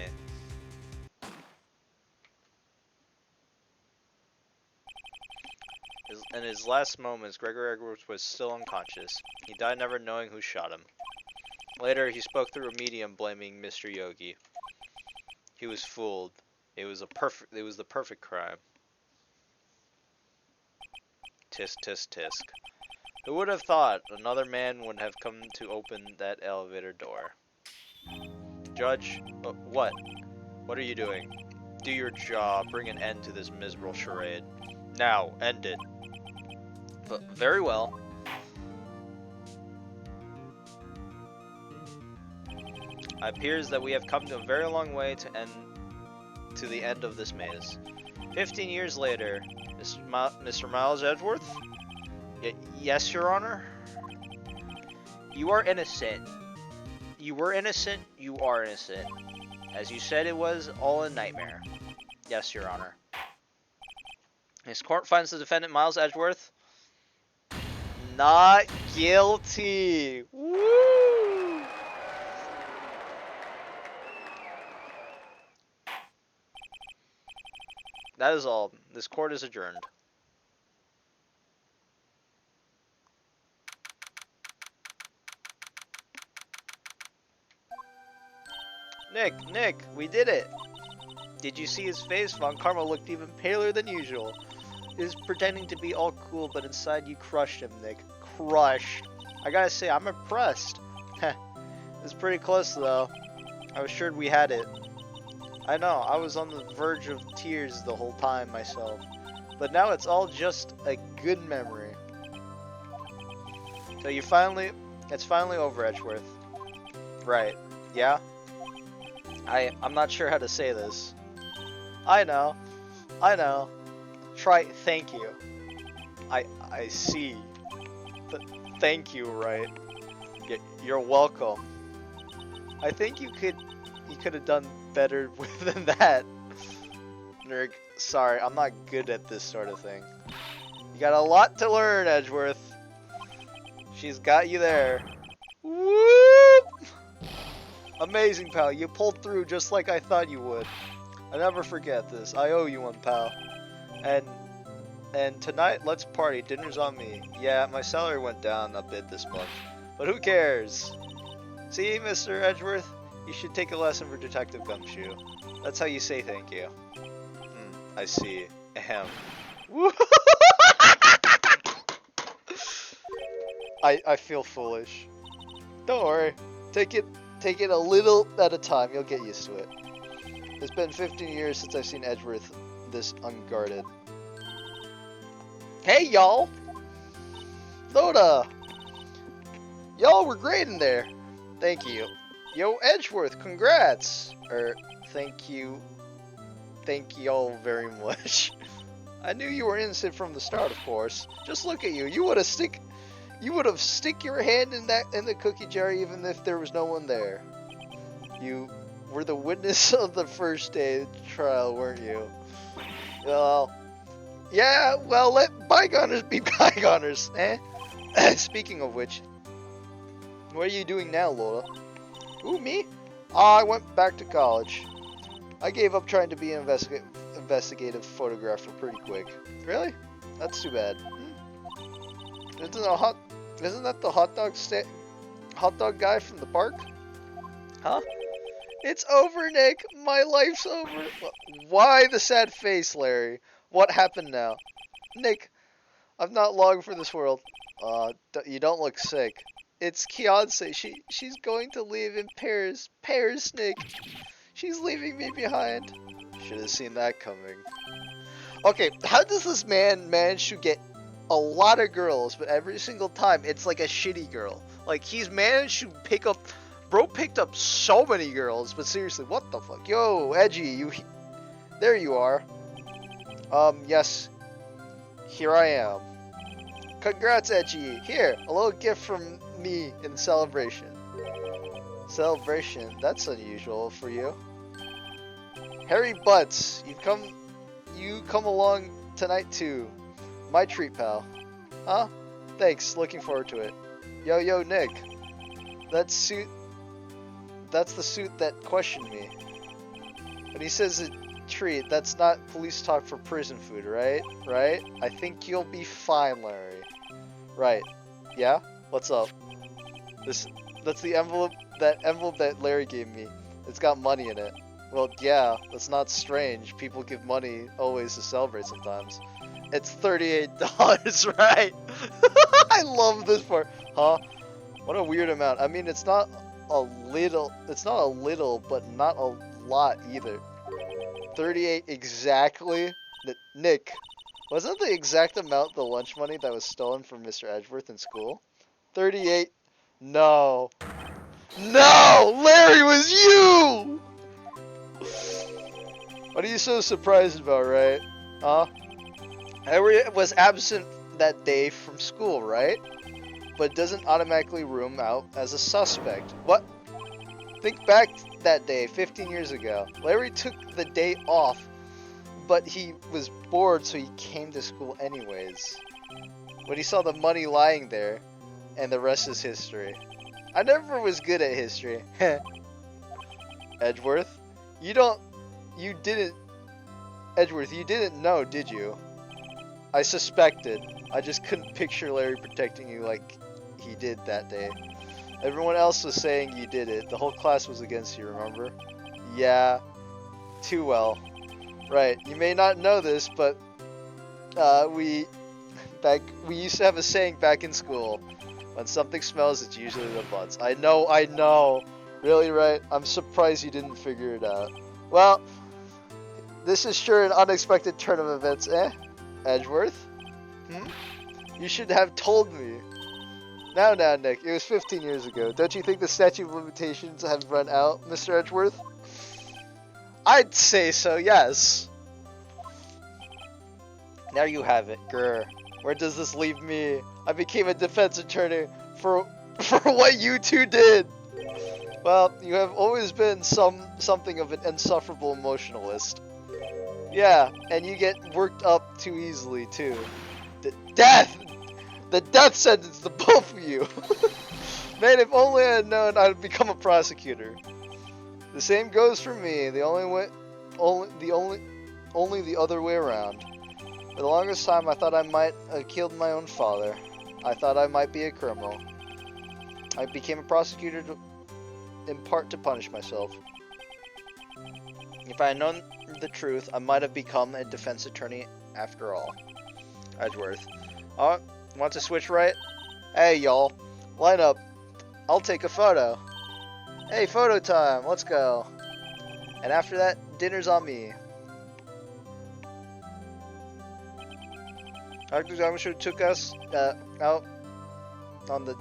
In his last moments, Gregory Edwards was still unconscious. He died never knowing who shot him. Later, he spoke through a medium blaming Mr. Yogi. He was fooled. It was the perfect crime. Tisk, tisk, tisk. Who would have thought another man would have come to open that elevator door? Judge, what? What are you doing? Do your job. Bring an end to this miserable charade. Now, end it. But very well. It appears that we have come to a very long way to the end of this maze. 15 years later, Mr. Miles Edgeworth? Yes, Your Honor? You are innocent. You were innocent, you are innocent. As you said, it was all a nightmare. Yes, Your Honor. This court finds the defendant, Miles Edgeworth, not guilty. Woo! That is all. This court is adjourned. Nick, we did it. Did you see his face? Von Karma looked even paler than usual. He was pretending to be all cool, but inside you crushed him, Nick. Crushed. I gotta say, I'm impressed. It was pretty close, though. I was sure we had it. I know, I was on the verge of tears the whole time myself. But now it's all just a good memory. So it's finally over, Edgeworth. Right, yeah? I'm not sure how to say this. I know. Thank you. I see. Thank you, Wright. You're welcome. I think you could have done better than that. Nerd, sorry, I'm not good at this sort of thing. You got a lot to learn, Edgeworth. She's got you there. Whoop! Amazing, pal. You pulled through just like I thought you would. I'll never forget this. I owe you one, pal. And tonight, let's party. Dinner's on me. Yeah, my salary went down a bit this month. But who cares? See, Mr. Edgeworth? You should take a lesson from Detective Gumshoe. That's how you say thank you. I see. Ahem. I feel foolish. Don't worry. Take it a little at a time. You'll get used to it. It's been 15 years since I've seen Edgeworth this unguarded. Hey, y'all! Loda! Y'all were great in there. Thank you. Yo, Edgeworth, congrats! Thank you. Thank y'all very much. I knew you were innocent from the start, of course. Just look at you. You would have stick your hand in the cookie jar even if there was no one there. You were the witness of the first day of the trial, weren't you? Well, yeah, well, let bygoners be bygoners, eh? Speaking of which, what are you doing now, Lola? Who, me? I went back to college. I gave up trying to be an investigative photographer pretty quick. Really? That's too bad. Isn't that the hot dog guy from the park? Huh? It's over, Nick. My life's over. Why the sad face, Larry? What happened now? Nick, I've not long for this world. You don't look sick. It's Kianse. She's going to leave in pairs. Pairs, Nick. She's leaving me behind. Should have seen that coming. Okay, how does this man manage to get a lot of girls, but every single time it's like a shitty girl? Like, he's managed to pick up... Bro picked up so many girls, but seriously, what the fuck? Yo, Edgy, there you are. Yes. Here I am. Congrats, Edgy. Here, a little gift from me in celebration. Celebration? That's unusual for you. Harry Butts, you come along tonight too. My treat, pal. Huh? Thanks, looking forward to it. Yo, Nick. That's the suit that questioned me. When he says a treat, that's not police talk for prison food, right? Right? I think you'll be fine, Larry. Right. Yeah? What's up? That's the envelope that Larry gave me. It's got money in it. Well, yeah, that's not strange. People give money always to celebrate sometimes. It's $38, right? I love this part. Huh? What a weird amount. I mean, it's not a little, but not a lot either. 38 exactly? Nick, wasn't the exact amount the lunch money that was stolen from Mr. Edgeworth in school? 38? No. No! Larry, was you! What are you so surprised about, right? Huh? Harry was absent that day from school, right? But doesn't automatically room out as a suspect. What? Think back that day, 15 years ago. Larry took the day off, but he was bored, so he came to school anyways. When he saw the money lying there, and the rest is history. I never was good at history. Edgeworth? Edgeworth, you didn't know, did you? I suspected. I just couldn't picture Larry protecting you like he did that day. Everyone else was saying you did it. The whole class was against you, remember? Yeah. Too well. Right. You may not know this, but we used to have a saying back in school. When something smells, it's usually the butts. I know. Really, right? I'm surprised you didn't figure it out. Well, this is sure an unexpected turn of events, eh? Edgeworth? You should have told me. Now, Nick, it was 15 years ago. Don't you think the statute of limitations have run out, Mr. Edgeworth? I'd say so, yes. There you have it, grr. Where does this leave me? I became a defense attorney for what you two did. Well, you have always been something of an insufferable emotionalist. Yeah, and you get worked up too easily, too. The death sentence to both of you. Man, if only I had known I'd become a prosecutor. The same goes for me. Only the other way around. For the longest time, I thought I might have killed my own father. I thought I might be a criminal. I became a prosecutor in part to punish myself. If I had known the truth, I might have become a defense attorney after all. Edgeworth. Want to switch, right? Hey, y'all. Line up. I'll take a photo. Hey, photo time. Let's go. And after that, dinner's on me. Dr. Gamisher out on the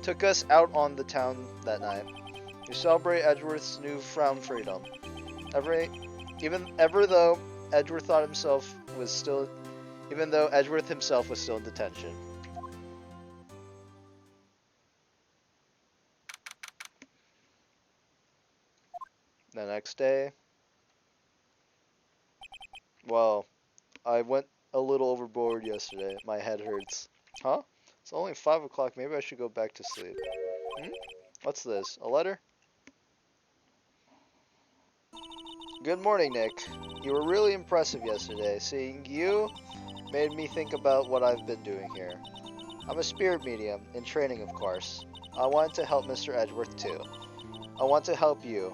took us out on the town that night. We celebrate Edgeworth's newfound freedom. Ever though Edgeworth himself was still in detention. The next day, well, I went a little overboard yesterday. My head hurts. Huh? It's only 5 o'clock. Maybe I should go back to sleep. What's this? A letter? Good morning, Nick. You were really impressive yesterday. Seeing you made me think about what I've been doing here. I'm a spirit medium, in training of course. I wanted to help Mr. Edgeworth too. I want to help you,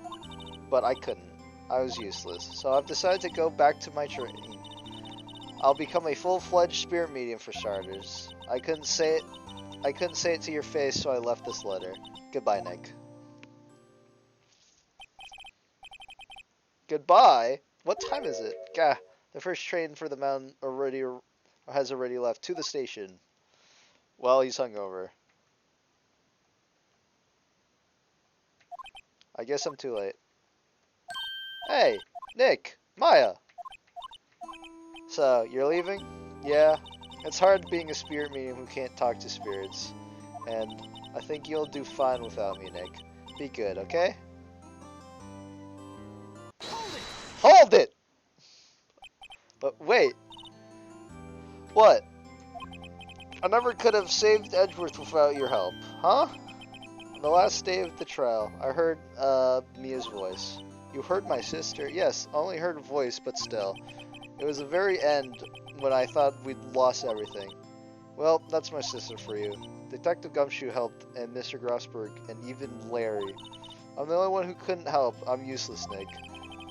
but I couldn't. I was useless. So I've decided to go back to my training. I'll become a full-fledged spirit medium for starters. I couldn't say it to your face, so I left this letter. Goodbye, Nick. Goodbye? What time is it? Gah, the first train for the mountain has already left to the station. Well, he's hungover. I guess I'm too late. Hey, Nick, Maya. So, you're leaving? Yeah. It's hard being a spirit medium who can't talk to spirits. And I think you'll do fine without me, Nick. Be good, okay? Hold it! But wait. What? I never could have saved Edgeworth without your help, huh? On the last day of the trial, I heard Mia's voice. You heard my sister? Yes, I only heard a voice, but still. It was the very end when I thought we'd lost everything. Well, that's my sister for you. Detective Gumshoe helped, and Mr. Grossberg, and even Larry. I'm the only one who couldn't help. I'm useless, Nick.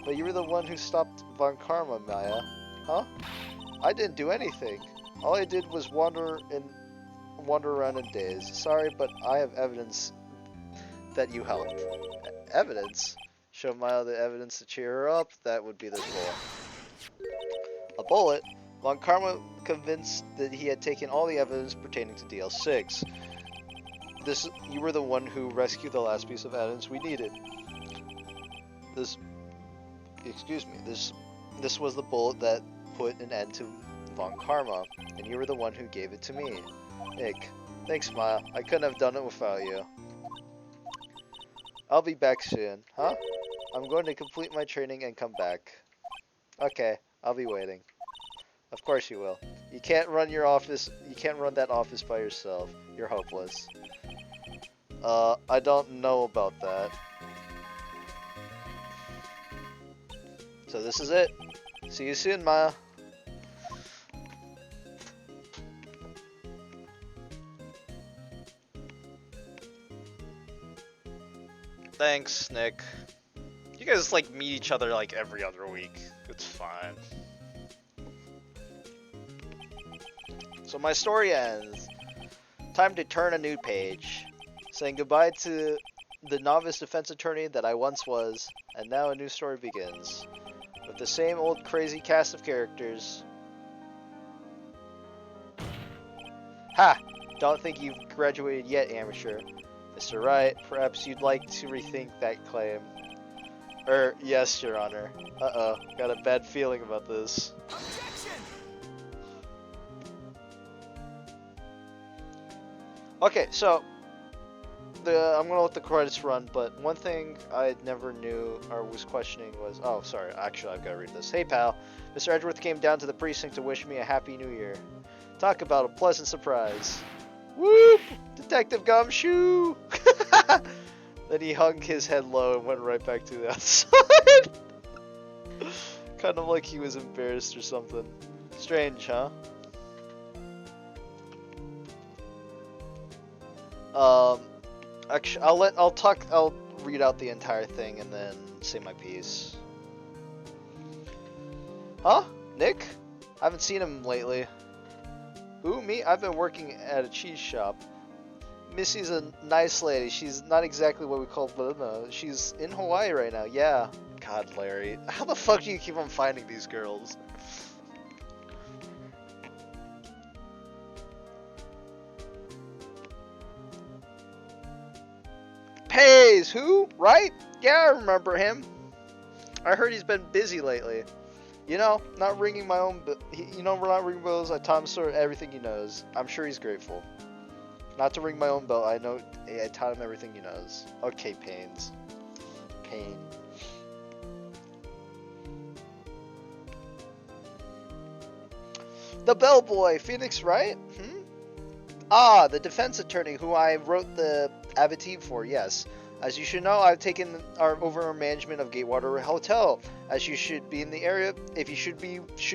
But you were the one who stopped Von Karma, Maya. Huh? I didn't do anything. All I did was wander around in daze. Sorry, but I have evidence that you helped. Evidence? Show Maya the evidence to cheer her up. That would be this bullet. A bullet? Von Karma convinced that he had taken all the evidence pertaining to DL6. You were the one who rescued the last piece of evidence we needed. This was the bullet that put an end to Von Karma, and you were the one who gave it to me. Nick, thanks, Maya. I couldn't have done it without you. I'll be back soon, huh? I'm going to complete my training and come back. Okay, I'll be waiting. Of course you will. You can't run that office by yourself. You're hopeless. I don't know about that. So this is it. See you soon, Maya. Thanks, Nick. You guys like meet each other like every other week. It's fine. So my story ends. Time to turn a new page. Saying goodbye to the novice defense attorney that I once was, and now a new story begins. With the same old crazy cast of characters. Ha! Don't think you've graduated yet, amateur. Mr. Wright, perhaps you'd like to rethink that claim. Yes, Your Honor. Uh-oh, got a bad feeling about this. Objection! Okay, so I'm gonna let the credits run, but one thing I never knew or was questioning was, oh, sorry, actually I've got to read this. Hey pal, Mr. Edgeworth came down to the precinct to wish me a happy new year. Talk about a pleasant surprise. Whoop! Detective Gumshoe! Then he hung his head low and went right back to the outside. Kind of like he was embarrassed or something. Strange, huh? Actually, I'll read out the entire thing and then say my piece. Huh? Nick? I haven't seen him lately. Who, me? I've been working at a cheese shop. Missy's a nice lady. She's not exactly what we call banana. She's in Hawaii right now. Yeah. God, Larry, how the fuck do you keep on finding these girls? Pays who? Right? Yeah, I remember him. I heard he's been busy lately. You know, not ringing my own. You know, we're not ringing bells. I taught him sort of everything he knows. I'm sure he's grateful. Not to ring my own bell. I know. I taught him everything he knows. Okay, Pains. Pain. The bellboy, Phoenix, right? Ah, the defense attorney who I wrote the abitive for. Yes. As you should know, I've taken over our management of Gatewater Hotel. As you should be in the area, if you should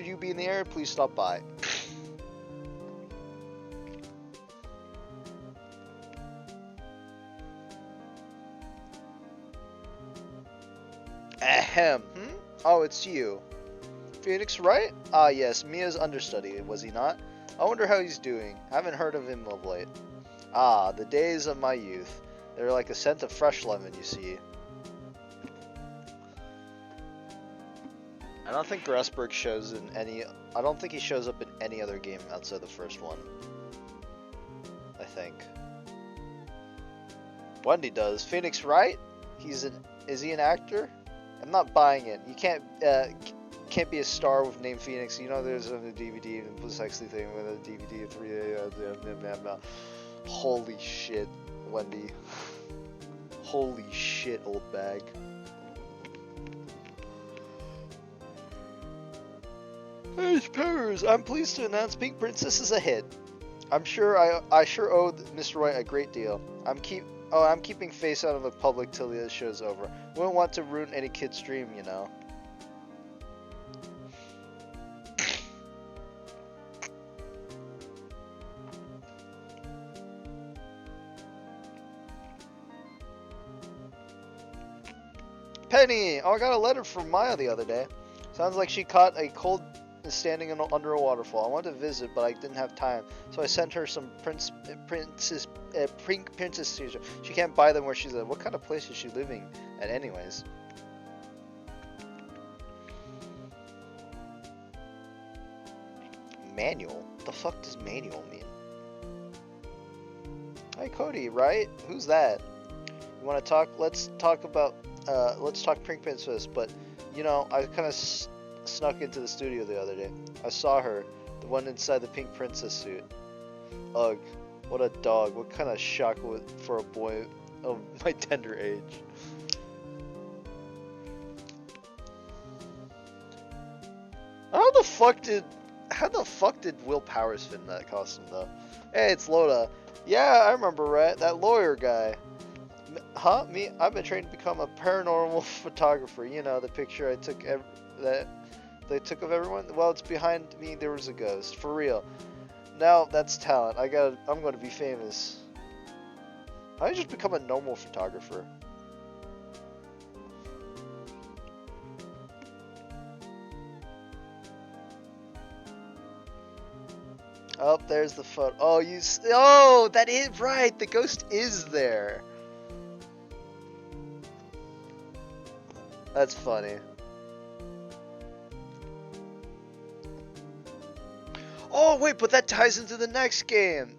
you be in the area, please stop by. Ahem. Oh, it's you. Phoenix, right? Ah, yes, Mia's understudy, was he not? I wonder how he's doing. I haven't heard of him of late. Ah, the days of my youth. They're like a scent of fresh lemon, you see. I don't think Grasberg shows in any... I don't think he shows up in any other game outside the first one. I think. Wendy does. Phoenix, right? Is he an actor? I'm not buying it. You can't be a star with name Phoenix. You know there's a DVD and the sexy thing with a DVD of 3. Holy shit, Wendy. Holy shit, old bag. Hey, Purrs, I'm pleased to announce Pink Princess is a hit. I'm sure I sure owe Mr. Wright a great deal. I'm keeping face out of the public till the show's over. Wouldn't want to ruin any kid's dream, you know. Penny! Oh, I got a letter from Maya the other day. Sounds like she caught a cold standing under a waterfall. I wanted to visit, but I didn't have time, so I sent her some pink princess t-shirts. She can't buy them where she's at. What kind of place is she living at, anyways? Manual? What the fuck does manual mean? Hi, Cody, right? Who's that? You want to talk? Let's talk Pink Princess, but, you know, I kind of snuck into the studio the other day. I saw her, the one inside the Pink Princess suit. Ugh, what a dog. What kind of shock for a boy of my tender age. How the fuck did Will Powers fit in that costume, though? Hey, it's Loda. Yeah, I remember, right? That lawyer guy. Huh? Me? I've been trained to become a paranormal photographer. You know, the picture I took that they took of everyone. Well, it's behind me. There was a ghost. For real. Now that's talent. I'm going to be famous. I just become a normal photographer. Oh, there's the photo. Oh, oh, that is right. The ghost is there. That's funny. Oh, wait, but that ties into the next game.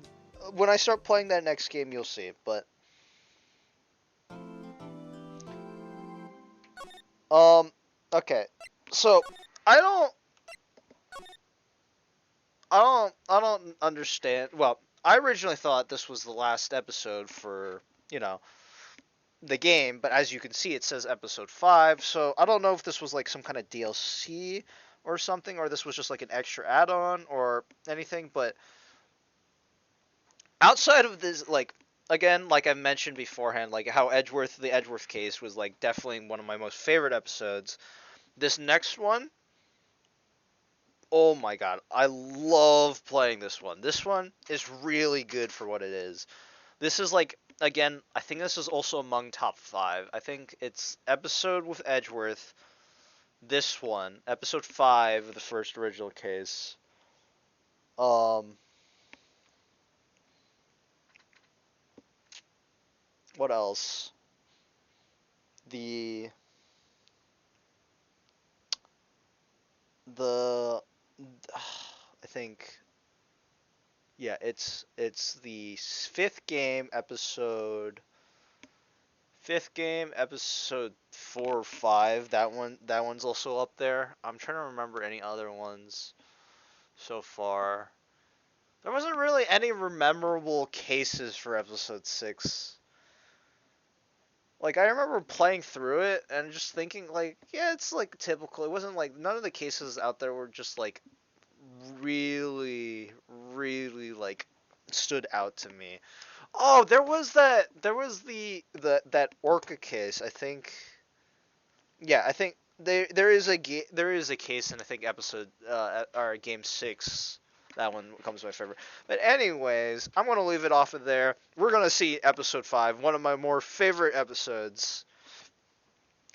When I start playing that next game, you'll see. But okay. So, I don't understand. Well, I originally thought this was the last episode for, you know, the game, but as you can see, it says episode 5. So I don't know if this was like some kind of DLC or something, or this was just like an extra add-on or anything. But outside of this, like, again, like I mentioned beforehand, like how the Edgeworth case was like definitely one of my most favorite episodes. This next one, oh my god, I love playing this one. This one is really good for what it is. This is like, again, I think this is also among top 5. I think it's episode with Edgeworth, this one, episode 5 of the first original case. What else? The the I think yeah, it's the fifth game episode 4 or 5. That one's also up there. I'm trying to remember any other ones so far. There wasn't really any memorable cases for episode 6. Like, I remember playing through it and just thinking, like, yeah, it's like typical. It wasn't like none of the cases out there were just like really, really like stood out to me. Oh, there was that Orca case. I think, yeah, I think there is a case in I think episode or game 6. That one comes my favorite. But anyways, I'm gonna leave it off of there. We're gonna see episode 5, one of my more favorite episodes.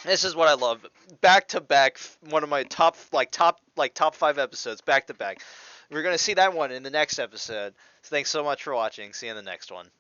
This is what I love. Back to back, one of my top 5 episodes back to back. We're gonna see that one in the next episode. So thanks so much for watching. See you in the next one.